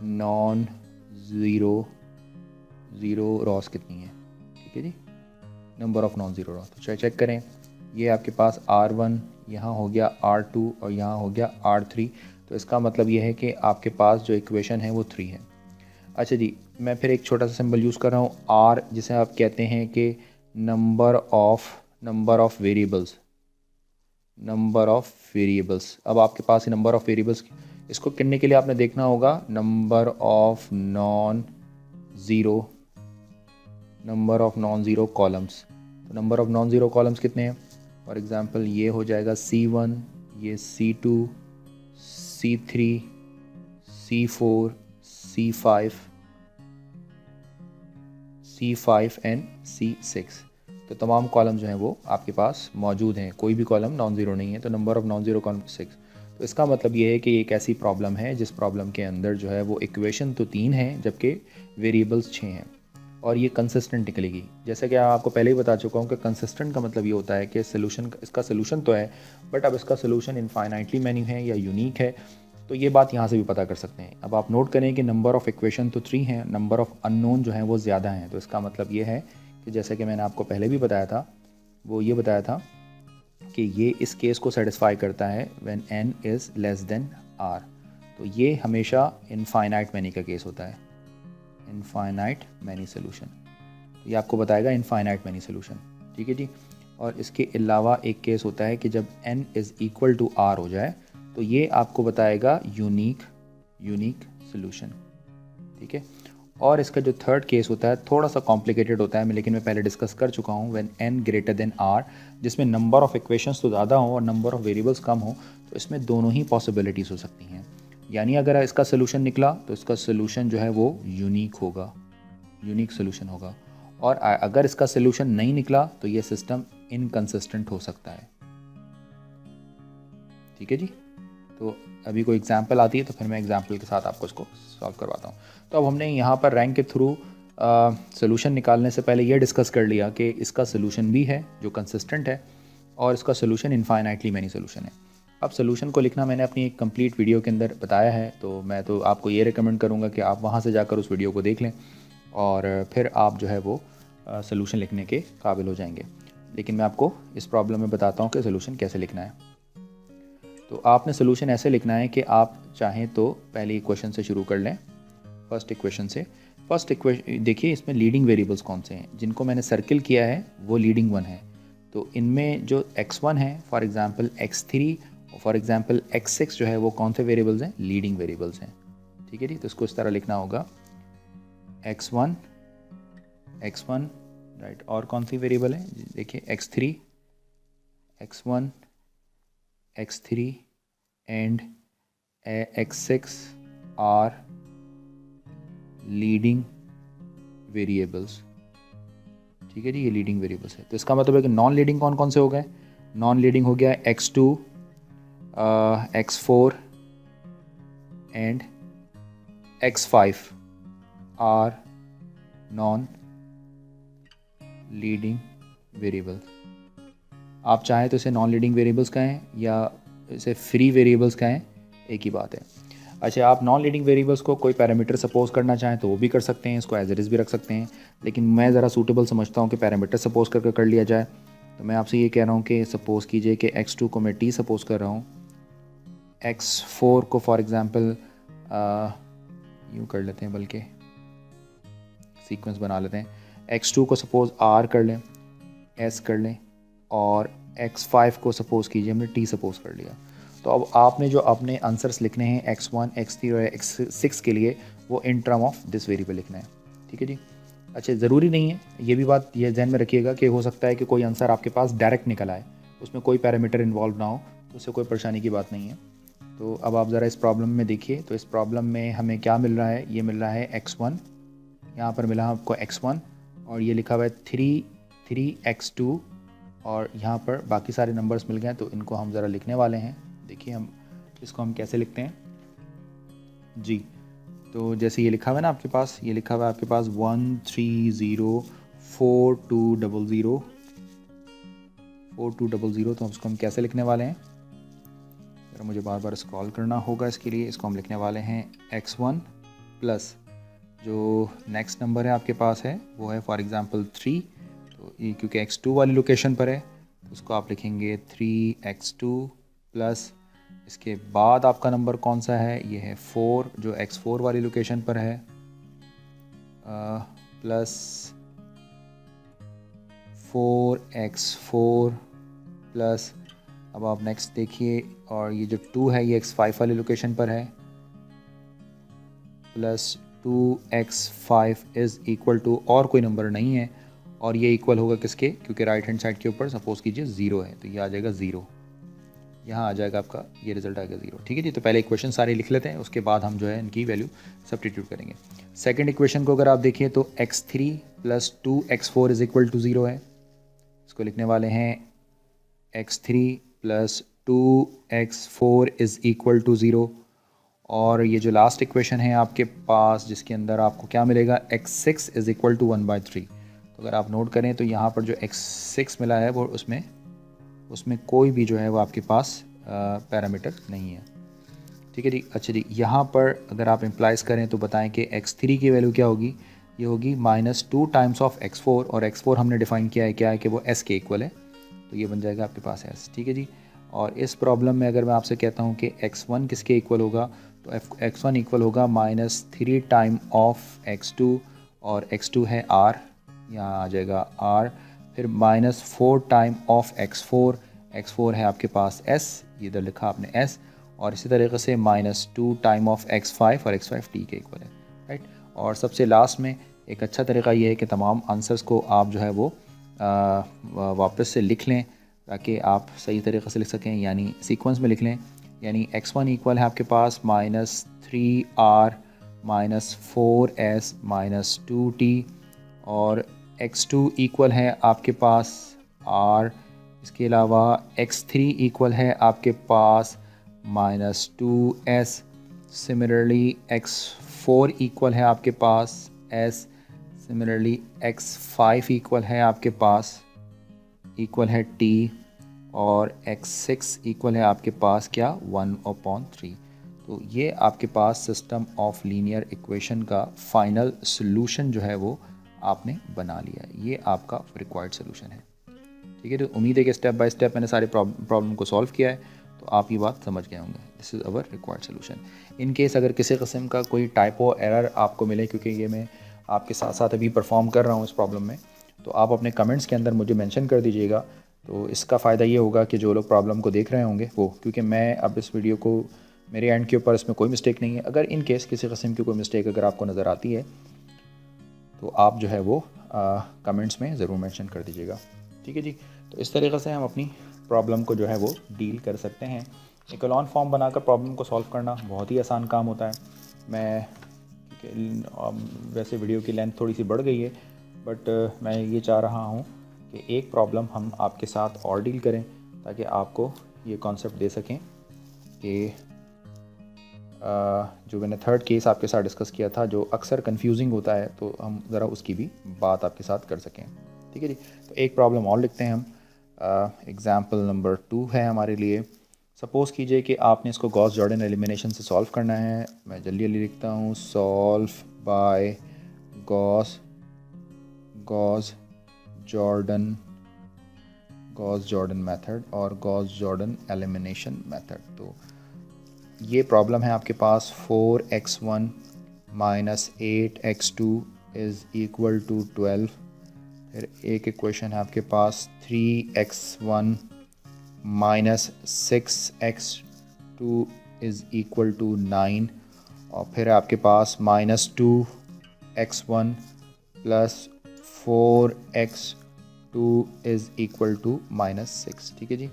non zero rows कितनी है। ठीक है जी, number of non zero rows. तो चेक करें, ये आपके पास R1, यहाँ हो गया R2 और यहाँ हो गया R3। तो इसका मतलब ये है कि आपके पास जो इक्वेशन है वो 3 है। अच्छा जी, मैं फिर एक छोटा सा सिंबल यूज़ कर रहा हूँ R, जिसे आप कहते हैं कि number of variables. Number of variables, अब आपके पास नंबर ऑफ़ वेरिएबल्स, इसको करने के लिए आपने देखना होगा number of non zero columns. तो number of non zero columns कितने हैं? फॉर एग्ज़ाम्पल ये हो जाएगा C1, ये C2, C3, C4, C5 and C6। तो तमाम कॉलम जो हैं वो आपके पास मौजूद हैं, कोई भी कॉलम नॉन ज़ीरो नहीं है। तो number of non zero column 6। तो इसका मतलब ये है कि एक ऐसी प्रॉब्लम है जिस प्रॉब्लम के अंदर जो है वो इक्वेशन तो 3 हैं जबकि वेरिएबल्स 6 हैं और ये कंसिस्टेंट निकलेगी। जैसे कि आपको पहले ही बता चुका हूँ कि कंसिस्टेंट का मतलब ये होता है कि सोल्यूशन, इसका सोल्यूशन तो है बट अब इसका सोल्यूशन इनफाइनाइटली मैनी है या यूनिक है। तो ये बात यहाँ से भी पता कर सकते हैं। अब आप नोट करें कि नंबर ऑफ़ इक्वेशन तो 3 हैं, नंबर ऑफ़ अननोन जो हैं वो ज़्यादा हैं। तो इसका मतलब ये है कि जैसे कि मैंने आपको पहले भी बताया था, वो ये बताया था कि ये इस केस को सेटिस्फाई करता है when n is less than r। तो ये हमेशा इनफाइनाइट मैनी का केस होता है, इनफाइनाइट मैनी सोल्यूशन। तो ये आपको बताएगा इनफाइनाइट मैनी सोल्यूशन। ठीक है जी। और इसके अलावा एक केस होता है कि जब n is equal to r हो जाए तो ये आपको बताएगा यूनिक सोल्यूशन। ठीक है। और इसका जो थर्ड केस होता है थोड़ा सा कॉम्प्लिकेटेड होता है, लेकिन मैं पहले डिस्कस कर चुका हूँ, when n greater than r, जिसमें नंबर ऑफ़ इक्वेशंस तो ज़्यादा हो और नंबर ऑफ़ वेरिएबल्स कम हो। तो इसमें दोनों ही पॉसिबिलिटीज़ हो सकती हैं, यानी अगर इसका सोल्यूशन निकला तो इसका सोल्यूशन जो है वो यूनिक होगा, यूनिक सोल्यूशन होगा। और अगर इसका सोल्यूशन नहीं निकला तो ये सिस्टम इनकंसिस्टेंट हो सकता है। ठीक है जी। तो अभी कोई एग्जांपल आती है तो फिर मैं एग्जांपल के साथ आपको इसको सॉल्व करवाता हूँ। तो अब हमने यहाँ पर रैंक के थ्रू सोल्यूशन निकालने से पहले ये डिस्कस कर लिया कि इसका सोल्यूशन भी है जो कंसिस्टेंट है और इसका सोल्यूशन इनफाइनाइटली मैनी सोल्यूशन है। अब सोल्यूशन को लिखना मैंने अपनी एक कंप्लीट वीडियो के अंदर बताया है, तो मैं तो आपको ये रिकमेंड करूँगा कि आप वहाँ से जाकर उस वीडियो को देख लें और फिर आप जो है वो सोल्यूशन लिखने के काबिल हो जाएंगे। लेकिन मैं आपको इस प्रॉब्लम में बताता हूँ कि सोल्यूशन कैसे लिखना है। तो आपने सोल्यूशन ऐसे लिखना है कि आप चाहें तो पहले इक्वेशन से शुरू कर लें, फर्स्ट इक्वेशन से फर्स्ट इक्वेशन देखिए, इसमें लीडिंग वेरिएबल्स कौन से हैं, जिनको मैंने सर्किल किया है वो लीडिंग वन है। तो इनमें जो x1 है, फॉर एग्जांपल x3 और फॉर एग्जांपल x6 जो है वो कौन से वेरिएबल्स हैं, लीडिंग वेरिएबल्स हैं। ठीक है जी, तो इसको इस तरह लिखना होगा x1 राइट, और कौन सी वेरिएबल है देखिए x3 x1 x3 and x6 are leading variables. ठीक है जी, ये लीडिंग वेरिएबल्स है। तो इसका मतलब है कि नॉन लीडिंग कौन कौन से हो गए, नॉन लीडिंग हो गया x2 x4 and x5 are non leading variable. आप चाहें तो इसे नॉन लीडिंग वेरिएबल्स कहें या इसे फ्री वेरिएबल्स कहें, एक ही बात है। अच्छा, आप नॉन लीडिंग वेरिएबल्स को कोई पैरामीटर सपोज करना चाहें तो वो भी कर सकते हैं, इसको एज इट इज़ भी रख सकते हैं, लेकिन मैं ज़रा सूटेबल समझता हूँ कि पैरामीटर सपोज करके कर लिया जाए। तो मैं आपसे ये कह रहा हूँ कि सपोज़ कीजिए कि x2 को मैं t सपोज कर रहा हूँ, x4 को फॉर एग्ज़ाम्पल यूँ कर लेते हैं, बल्कि सीक्वेंस बना लेते हैं, x2 को सपोज़ r कर लें, s कर लें, और x5 को सपोज़ कीजिए हमने t सपोज़ कर लिया। तो अब आपने जो अपने आंसर्स लिखने हैं x1 x3 और x6 के लिए, वो in term of this variable लिखना है। ठीक है जी। अच्छा, ज़रूरी नहीं है, ये भी बात ये ध्यान में रखिएगा कि हो सकता है कि कोई आंसर आपके पास डायरेक्ट निकल आए, उसमें कोई पैरामीटर इन्वॉल्व ना हो, तो उससे कोई परेशानी की बात नहीं है। तो अब आप ज़रा इस प्रॉब्लम में देखिए, तो इस प्रॉब्लम में हमें क्या मिल रहा है, ये मिल रहा है x1, यहाँ पर मिला आपको x1, और ये लिखा हुआ है 3x2, और यहाँ पर बाकी सारे नंबर्स मिल गए। तो इनको हम ज़रा लिखने वाले हैं। देखिए हम इसको हम कैसे लिखते हैं जी। तो जैसे ये लिखा हुआ है ना आपके पास, ये लिखा हुआ है आपके पास 1304200, तो इसको हम कैसे लिखने वाले हैं, जरा मुझे बार बार स्क्रॉल करना होगा इसके लिए। इसको हम लिखने वाले हैं x1 प्लस जो नेक्स्ट नंबर है आपके पास है वो है फॉर एग्ज़ाम्पल 3, तो ये क्योंकि x2 वाली लोकेशन पर है तो उसको आप लिखेंगे 3x2 प्लस, इसके बाद आपका नंबर कौन सा है, ये है 4 जो x4 वाली लोकेशन पर है, प्लस 4x4 प्लस, अब आप नेक्स्ट देखिए, और ये जो 2 है ये x5 वाली लोकेशन पर है, plus 2x5 is equal to और कोई नंबर नहीं है, और ये इक्वल होगा किसके, क्योंकि राइट हैंड साइड के ऊपर सपोज कीजिए 0 है, तो ये आ जाएगा 0, यहाँ आ जाएगा आपका, ये रिजल्ट आएगा 0। ठीक है जी। तो पहले इक्वेशन सारे लिख लेते हैं, उसके बाद हम जो है इनकी वैल्यू सब्स्टिट्यूट करेंगे। सेकंड इक्वेशन को अगर आप देखिए तो x3 plus 2x4 is equal to 0 है, इसको लिखने वाले हैं x3 plus 2x4 is equal to 0। और ये जो लास्ट इक्वेशन है आपके पास, जिसके अंदर आपको क्या मिलेगा, x6 इज इक्वल टू 1/3। तो अगर आप नोट करें तो यहाँ पर जो x6 मिला है वो उसमें कोई भी जो है वो आपके पास पैरामीटर नहीं है। ठीक है जी। अच्छा जी, यहाँ पर अगर आप इम्प्लाइज करें तो बताएं कि x3 की वैल्यू क्या होगी, ये होगी -2 टाइम्स ऑफ x4, और x4 हमने डिफ़ाइन किया है क्या है कि वो s के इक्वल है, तो ये बन जाएगा आपके पास s। ठीक है जी। और इस प्रॉब्लम में अगर मैं आपसे कहता हूँ कि x1 किसके इक्वल होगा, तो x1 इक्वल होगा -3 टाइम ऑफ x2, और x2 है r, यहाँ आ जाएगा r, फिर -4 टाइम ऑफ x4 है आपके पास s, ये इधर लिखा आपने s, और इसी तरीके से -2 टाइम ऑफ x5, और x5 t के इक्वल है, राइट। और सबसे लास्ट में एक अच्छा तरीका ये है कि तमाम आंसर्स को आप जो है वो वापस से लिख लें, ताकि आप सही तरीके से लिख सकें, यानी सीक्वेंस में लिख लें। यानी x1 इक्वल है आपके पास -3r -4s -2t, और x2 इक्वल है आपके पास r, इसके अलावा x3 इक्वल है आपके पास -2s, सिमिलरली x4 इक्वल है आपके पास s, सिमिलरली x5 इक्वल है आपके पास इक्वल है t, और x6 इक्वल है आपके पास क्या, 1/3। तो ये आपके पास सिस्टम ऑफ लीनियर इक्वेशन का फाइनल सोल्यूशन जो है वो आपने बना लिया है, ये आपका रिक्वायर्ड सोल्यूशन है। ठीक है। तो उम्मीद है कि स्टेप बाय स्टेप मैंने सारे प्रॉब्लम को सॉल्व किया है, तो आप ये बात समझ गए होंगे। This is our required solution. In case अगर किसी किस्म का कोई टाइपो एरर आपको मिले, क्योंकि ये मैं आपके साथ साथ अभी परफॉर्म कर रहा हूँ इस प्रॉब्लम में, तो आप अपने कमेंट्स के अंदर मुझे मेंशन कर दीजिएगा। तो इसका फ़ायदा ये होगा कि जो लोग प्रॉब्लम को देख रहे होंगे वो, क्योंकि मैं अब इस वीडियो को मेरे एंड के ऊपर इसमें कोई मिस्टेक नहीं है, अगर इन केस किसी किस्म की कोई मिस्टेक अगर आपको नज़र आती है तो आप जो है वो कमेंट्स में ज़रूर मेंशन कर दीजिएगा। ठीक है जी। तो इस तरीक़े से हम अपनी प्रॉब्लम को जो है वो डील कर सकते हैं। इकोलॉन फॉर्म बनाकर प्रॉब्लम को सॉल्व करना बहुत ही आसान काम होता है। मैं वैसे वीडियो की लेंथ थोड़ी सी बढ़ गई है, बट मैं ये चाह रहा हूँ कि एक प्रॉब्लम हम आपके साथ और डील करें ताकि आपको ये कॉन्सेप्ट दे सकें कि जो मैंने थर्ड केस आपके साथ डिस्कस किया था जो अक्सर कंफ्यूजिंग होता है, तो हम ज़रा उसकी भी बात आपके साथ कर सकें। ठीक है जी। तो एक प्रॉब्लम और लिखते हैं हम। एग्ज़ाम्पल नंबर 2 है हमारे लिए। सपोज़ कीजिए कि आपने इसको गॉस जॉर्डन एलिमिनेशन से सॉल्व करना है। मैं जल्दी जल्दी लिखता हूँ। Solve by Gauss Jordan method और गॉस जॉर्डन एलिमिनेशन मेथड। तो ये प्रॉब्लम है आपके पास 4x1 minus 8x2 is equal to 12। फिर एक इक्वेशन है आपके पास 3x1 minus 6x2 is equal to 9। और फिर आपके पास minus 2x1 plus 4x2 is equal to minus 6। ठीक है जी।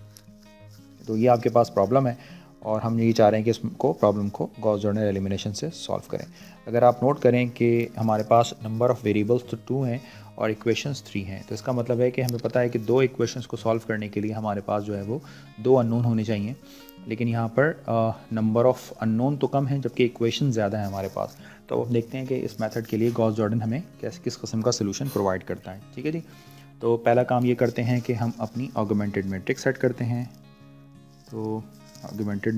तो ये आपके पास प्रॉब्लम है और हम यही चाह रहे हैं कि इसको प्रॉब्लम को गॉस जॉर्डन एलिमिनेशन से सॉल्व करें। अगर आप नोट करें कि हमारे पास नंबर ऑफ़ वेरिएबल्स तो 2 हैं और इक्वेशंस 3 हैं, तो इसका मतलब है कि हमें पता है कि 2 इक्वेशंस को सॉल्व करने के लिए हमारे पास जो है वो 2 अननोन होने चाहिए। लेकिन यहाँ पर नंबर ऑफ़ अननोन तो कम है जबकि इक्वेशन ज़्यादा है हमारे पास। तो अब देखते हैं कि इस मेथड के लिए गॉस जॉर्डन हमें किस किस्म का सोल्यूशन प्रोवाइड करता है। ठीक है जी। तो पहला काम ये करते हैं कि हम अपनी ऑगमेंटेड मैट्रिक्स सेट करते हैं। तो ऑगमेंटेड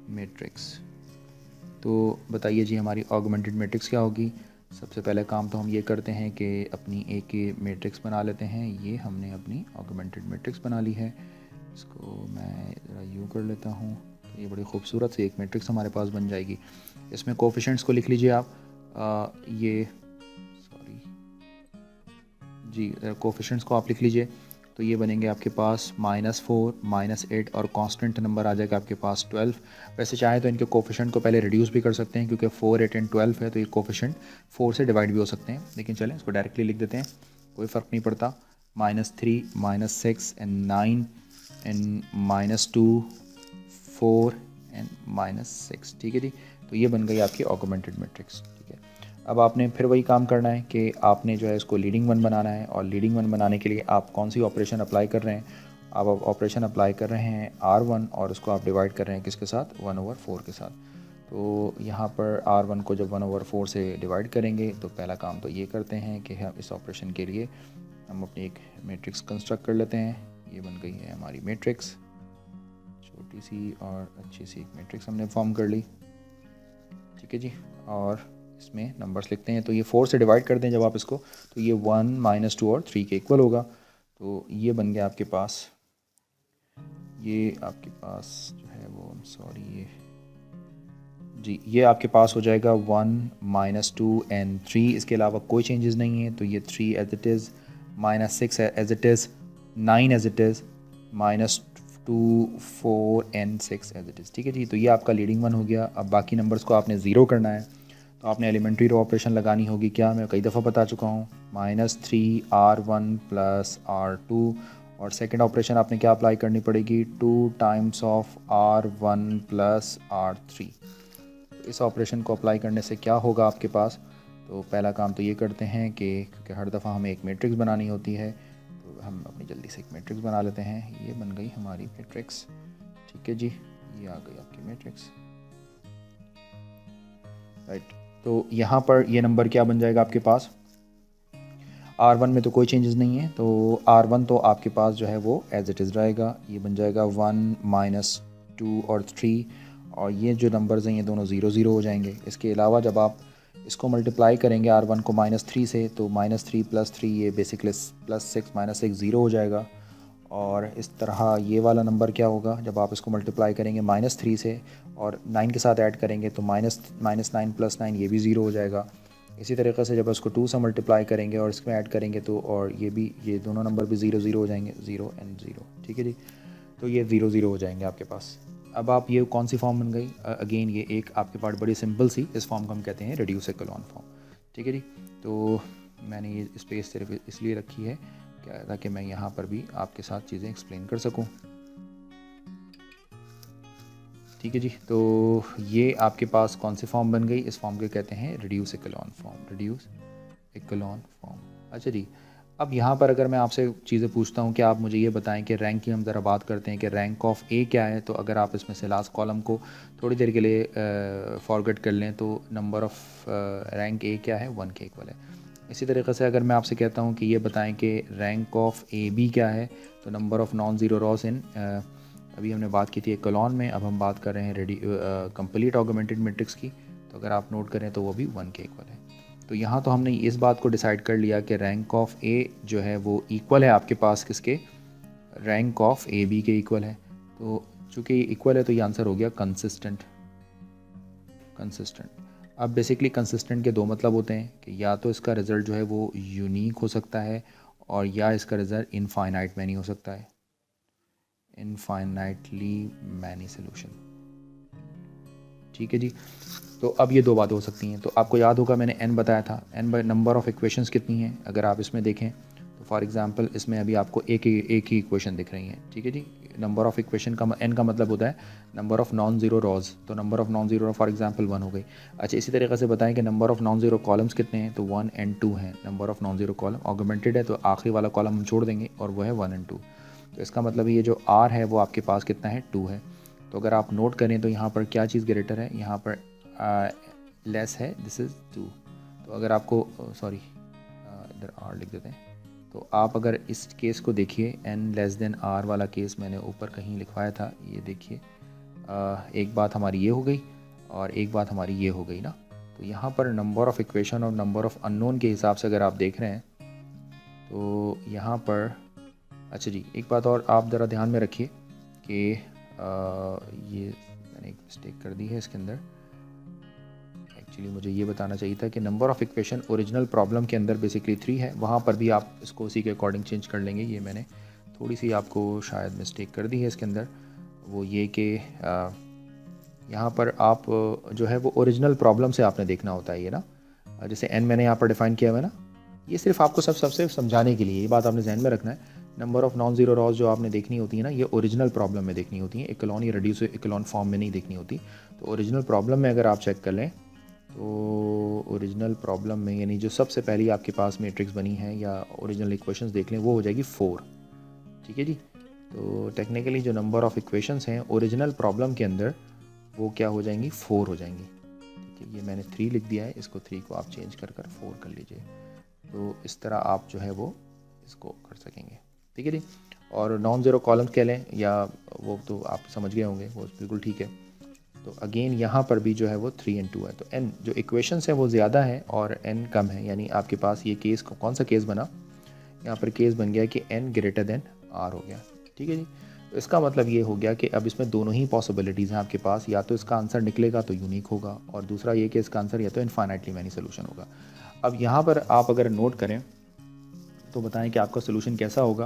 मैट्रिक्स, तो बताइए जी हमारी ऑगमेंटेड मैट्रिक्स क्या होगी। सबसे पहले काम तो हम ये करते हैं कि अपनी एक मैट्रिक्स बना लेते हैं। ये हमने अपनी ऑगमेंटेड मैट्रिक्स बना ली है। इसको मैं ज़रा यूँ कर लेता हूँ तो ये बड़ी खूबसूरत सी एक मैट्रिक्स हमारे पास बन जाएगी। इसमें कोफिशिएंट्स को लिख लीजिए आप। कोफिशिएंट्स को आप लिख लीजिए। तो ये बनेंगे आपके पास -4, -8 और कांस्टेंट नंबर आ जाएगा आपके पास 12। वैसे चाहे तो इनके कोफिशिएंट को पहले रिड्यूस भी कर सकते हैं क्योंकि 4, 8 एंड 12 है, तो ये कोफिशिएंट 4 से डिवाइड भी हो सकते हैं। लेकिन चलें इसको डायरेक्टली लिख देते हैं, कोई फ़र्क नहीं पड़ता। -3, -6 एंड 9 एंड -2, 4 एंड -6। ठीक है जी। तो ये बन गई आपकी ऑगमेंटेड मैट्रिक्स। ठीक है। अब आपने फिर वही काम करना है कि आपने जो है इसको लीडिंग वन बनाना है, और लीडिंग वन बनाने के लिए आप कौन सी ऑपरेशन अप्लाई कर रहे हैं। आप ऑपरेशन अप्लाई कर रहे हैं R1 और उसको आप डिवाइड कर रहे हैं किसके साथ, 1/4 के साथ। तो यहाँ पर R1 को जब 1/4 से डिवाइड करेंगे तो पहला काम तो ये करते हैं कि हम इस ऑपरेशन के लिए हम अपनी एक मैट्रिक्स कंस्ट्रक्ट कर लेते हैं। ये बन गई है हमारी मैट्रिक्स, छोटी सी और अच्छी सी एक मैट्रिक्स हमने फॉर्म कर ली। ठीक है जी। और इसमें नंबर्स लिखते हैं। तो ये 4 से डिवाइड कर दें जब आप इसको, तो ये 1, -2 और 3 के इक्वल होगा। तो ये बन गया आपके पास, ये आपके पास जो है वो ये जी, ये आपके पास हो जाएगा 1, -2 एंड 3। इसके अलावा कोई चेंजेस नहीं है। तो ये 3 as it is, -6 as it is, 9 as it is, -2, 4 and 6 as it is. ठीक है जी। तो ये आपका लीडिंग वन हो गया। अब बाकी नंबर्स को आपने ज़ीरो करना है, तो आपने एलिमेंट्री रो ऑपरेशन लगानी होगी। क्या, मैं कई दफ़ा बता चुका हूँ, -3 R1 प्लस R2। और सेकंड ऑपरेशन आपने क्या अप्लाई करनी पड़ेगी, 2 times of R1 plus R3। इस ऑपरेशन को अप्लाई करने से क्या होगा आपके पास। तो पहला काम तो ये करते हैं कि क्योंकि हर दफ़ा हमें एक मैट्रिक्स बनानी होती है, तो हम अपनी जल्दी से एक मैट्रिक्स बना लेते हैं। ये बन गई हमारी मैट्रिक्स। ठीक है जी, ये आ गई आपकी मैट्रिक्स। राइट। तो यहाँ पर ये नंबर क्या बन जाएगा आपके पास, R1 में तो कोई चेंजेस नहीं है, तो R1 तो आपके पास जो है वो एज इट इज़ रहेगा। ये बन जाएगा 1, -2 और 3, और ये जो नंबर्स हैं ये दोनों 0, 0 हो जाएंगे। इसके अलावा जब आप इसको मल्टीप्लाई करेंगे R1 को -3 से, तो -3 + 3 ये बेसिकली +6 -6 0 हो जाएगा। और इस तरह ये वाला नंबर क्या होगा जब आप इसको मल्टीप्लाई करेंगे -3 से और 9 के साथ ऐड करेंगे तो -9 + 9 ये भी ज़ीरो हो जाएगा। इसी तरीके से जब इसको 2 से मल्टीप्लाई करेंगे और इसमें ऐड करेंगे तो और ये दोनों नंबर भी 0 0 हो जाएंगे, 0 और 0। ठीक है जी, तो ये 0 0 हो जाएंगे आपके पास। अब आप ये कौन सी फॉर्म बन गई? अगेन ये एक आपके पास बड़ी सिंपल सी, इस फॉर्म को हम कहते हैं रिड्यूस इकोलॉन फॉर्म। ठीक है जी, तो मैंने ये स्पेस सिर्फ इसलिए रखी है क्या ताकि मैं यहाँ पर भी आपके साथ चीज़ें एक्सप्लेन कर सकूँ। ठीक है जी, तो ये आपके पास कौन सी फॉर्म बन गई? इस फॉर्म को कहते हैं reduce echelon form, reduce echelon form. अच्छा जी, अब यहाँ पर अगर मैं आपसे चीज़ें पूछता हूँ कि आप मुझे ये बताएं कि रैंक की हम ज़रा बात करते हैं कि रैंक ऑफ ए क्या है, तो अगर आप इसमें से लास्ट कॉलम को थोड़ी देर के लिए फॉरगेट कर लें तो नंबर ऑफ़ रैंक ए क्या है? 1 के इक्वल है। इसी तरीके से अगर मैं आपसे कहता हूँ कि ये बताएं कि रैंक ऑफ ए बी क्या है, तो number of non zero rows in, अभी हमने बात की थी एक कॉलम में, अब हम बात कर रहे हैं कंप्लीट ऑगमेंटेड मैट्रिक्स की, तो अगर आप नोट करें तो वो भी 1 के इक्वल है। तो यहाँ तो हमने इस बात को डिसाइड कर लिया कि रैंक ऑफ ए जो है वो इक्वल है आपके पास किसके? रैंक ऑफ ए बी के इक्वल है। तो चूँकि इक्वल है तो ये आंसर हो गया कंसिस्टेंट। अब बेसिकली कंसिस्टेंट के दो मतलब होते हैं कि या तो इसका रिज़ल्ट जो है वो यूनिक हो सकता है और या इसका रिज़ल्ट इनफाइनाइट मैनी हो सकता है, इनफाइनाइटली मैनी सोल्यूशन। ठीक है जी, तो अब ये दो बातें हो सकती हैं। तो आपको याद होगा मैंने n बताया था, n by number of equations कितनी हैं अगर आप इसमें देखें तो फॉर एग्जांपल इसमें अभी आपको एक ही इक्वेशन दिख रही है। ठीक है जी, नंबर ऑफ़ इक्वेशन का n का मतलब होता है number of non zero rows, तो number of non zero for example 1 हो गई। अच्छा, इसी तरीके से बताएं कि number of non zero columns कितने हैं, तो 1 और 2 हैं। Number of non zero column augmented है तो आखिरी वाला कॉलम हम छोड़ देंगे और वो है 1 और 2। तो इसका मतलब ये जो r है वो आपके पास कितना है? 2 है। तो अगर आप नोट करें तो यहाँ पर क्या चीज़ ग्रेटर है? यहाँ पर लेस है, दिस इज़ 2। तो अगर आपको सॉरी इधर r लिख देते हैं, तो आप अगर इस केस को देखिए n लेस देन r वाला केस मैंने ऊपर कहीं लिखवाया था, ये देखिए एक बात हमारी ये हो गई और एक बात हमारी ये हो गई ना। तो यहाँ पर नंबर ऑफ़ इक्वेशन और नंबर ऑफ़ अननोन के हिसाब से अगर आप देख रहे हैं तो यहाँ पर अच्छा जी, एक बात और आप ज़रा ध्यान में रखिए कि ये मैंने एक मिस्टेक कर दी है इसके अंदर। एक्चुअली मुझे ये बताना चाहिए था कि number of equation original problem के अंदर बेसिकली 3 है, वहाँ पर भी आप इसको उसी के अकॉर्डिंग चेंज कर लेंगे। ये मैंने थोड़ी सी आपको शायद मिस्टेक कर दी है इसके अंदर, वो ये कि यहाँ पर आप जो है वो ओरिजिनल प्रॉब्लम से आपने देखना होता है ये ना। जैसे n मैंने यहाँ पर डिफ़ाइन किया हुआ है ना, ये सिर्फ आपको सबसे समझाने के लिए, ये बात आपने ध्यान में रखना है। Number of non zero Ross जो आपने देखनी होती है ना, ये ओरिजिनल प्रॉब्लम में देखनी होती है, इकोलॉन या रिड्यूस इकोलॉन फॉर्म में नहीं देखनी होती। तो ओरिजिनल प्रॉब्लम में अगर आप चेक कर लें तो ओरिजिनल प्रॉब्लम में यानी जो सबसे पहली आपके पास मैट्रिक्स बनी है या ओरिजिनल इक्वेशंस देख लें वो हो जाएगी 4। ठीक है जी, तो टेक्निकली जो नंबर ऑफ़ इक्वेशंस हैं ओरिजिनल प्रॉब्लम के अंदर वो क्या हो जाएंगी? 4 हो जाएंगी। ठीक है, ये मैंने 3 लिख दिया है, इसको 3 को आप चेंज कर 4 कर लीजिए, तो इस तरह आप जो है वो इसको कर सकेंगे। ठीक है जी, और नॉन ज़ीरो कॉलम कह लें या वो तो आप समझ गए होंगे, वो बिल्कुल ठीक है। तो अगेन यहाँ पर भी जो है वो 3 और 2 है, तो n जो इक्वेशंस है वो ज़्यादा है और n कम है, यानी आपके पास ये केस कौन सा केस बना? यहाँ पर केस बन गया कि n ग्रेटर देन r हो गया। ठीक है जी, तो इसका मतलब ये हो गया कि अब इसमें दोनों ही पॉसिबिलिटीज़ हैं आपके पास, या तो इसका आंसर निकलेगा तो यूनिक होगा और दूसरा ये कि इसका आंसर या तो इनफाइनाइटली मैनी सोल्यूशन होगा। अब यहाँ पर आप अगर नोट करें तो बताएं कि आपका सोल्यूशन कैसा होगा।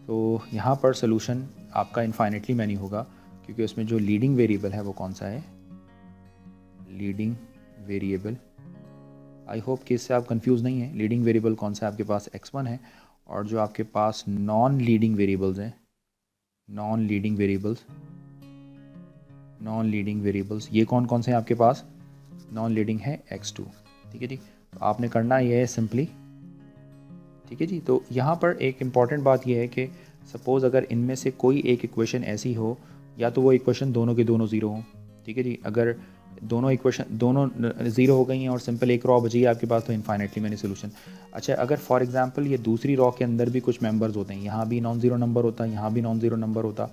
तो यहाँ पर सोल्यूशन आपका इनफाइनाइटली मैनी होगा क्योंकि उसमें जो लीडिंग वेरिएबल है वो कौन सा है? Leading variable. आई होप कि इससे आप कंफ्यूज नहीं हैं। लीडिंग वेरिएबल कौन सा है आपके पास? x1 है, और जो आपके पास नॉन लीडिंग वेरिएबल्स हैं, नॉन लीडिंग वेरिएबल्स ये कौन कौन से हैं आपके पास? नॉन लीडिंग है x2। ठीक है जी, तो आपने करना ये है सिंपली। ठीक है जी, तो यहाँ पर एक इम्पॉर्टेंट बात यह है कि सपोज़ अगर इनमें से कोई एक इक्वेशन ऐसी हो, या तो वो इक्वेशन दोनों के दोनों ज़ीरो हों। ठीक है जी, अगर दोनों इक्वेशन दोनों ज़ीरो हो गई हैं और सिंपल एक रॉ बची है आपके पास, तो इनफाइनाइटली मैनी सोल्यूशन। अच्छा, अगर फॉर एग्जांपल ये दूसरी रॉ के अंदर भी कुछ मेंबर्स होते हैं, यहाँ भी नॉन ज़ीरो नंबर होता, यहाँ भी नॉन ज़ीरो नंबर होता,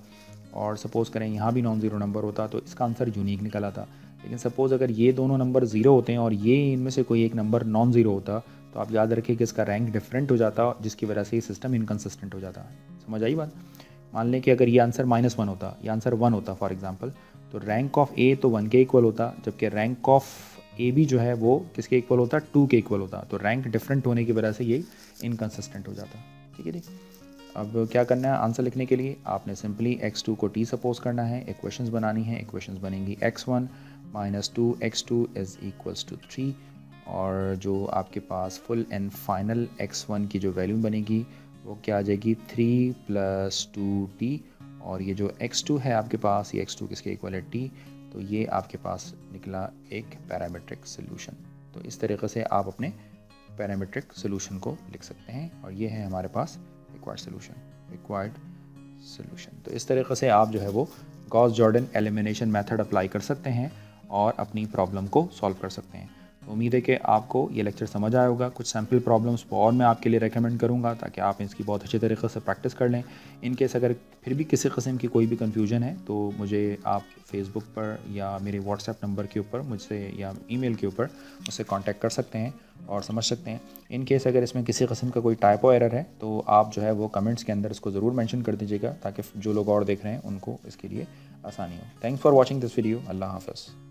और सपोज़ करें यहाँ भी नॉन ज़ीरो नंबर होता, तो इसका आंसर यूनिक निकल आता। लेकिन सपोज़ अगर ये दोनों नंबर ज़ीरो होते हैं और ये इनमें से कोई एक नंबर नॉन ज़ीरो होता, तो आप याद रखिए कि इसका रैंक डिफरेंट हो जाता, जिसकी वजह से ये सिस्टम इनकन्सिस्टेंट हो जाता। समझ आई बात? मान लें कि अगर ये आंसर -1 होता, ये आंसर 1 होता फॉर एग्जांपल, तो रैंक ऑफ ए तो 1 के इक्वल होता, जबकि रैंक ऑफ ए भी जो है वो किसके इक्वल होता, 2 के इक्वल होता। तो रैंक डिफरेंट होने की वजह से ये इनकन्सिस्टेंट हो जाता। ठीक है जी। अब क्या करना है आंसर लिखने के लिए, आपने सिंपली x2 को t सपोज करना है, इक्वेशंस बनानी है। इक्वेशंस बनेंगी x1 - 2x2 is equals to 3, और जो आपके पास फुल एंड फाइनल x1 की जो वैल्यू बनेगी वो क्या आ जाएगी, 3 + 2t, और ये जो x2 है आपके पास, ये x2 किसके इक्वल है, t, तो ये आपके पास निकला एक पैरामीट्रिक सोल्यूशन। तो इस तरीके से आप अपने पैरामीट्रिक सोल्यूशन को लिख सकते हैं, और ये है हमारे पास रिक्वायर्ड सोल्यूशन। तो इस तरीके से आप जो है वो Gauss Jordan elimination method apply कर सकते हैं और अपनी प्रॉब्लम को सॉल्व कर सकते हैं। तो उम्मीद है कि आपको ये लेक्चर समझ आया होगा। कुछ सैम्पल प्रॉब्लम्स और मैं आपके लिए रेकमेंड करूँगा ताकि आप इसकी बहुत अच्छे तरीके से प्रैक्टिस कर लें। इन केस अगर फिर भी किसी किस्म की कोई भी कन्फ्यूजन है तो मुझे आप फेसबुक पर या मेरे व्हाट्सएप नंबर के ऊपर मुझसे या ईमेल के ऊपर मुझसे कांटेक्ट कर सकते हैं और समझ सकते हैं। इन केस अगर इसमें किसी किस्म का कोई टाइपो एरर है तो आप जो है वो कमेंट्स के अंदर इसको ज़रूर मेंशन कर दीजिएगा ताकि जो लोग और देख रहे हैं उनको इसके लिए आसानी हो। Thanks for watching this video. अल्लाह हाफ़िज़।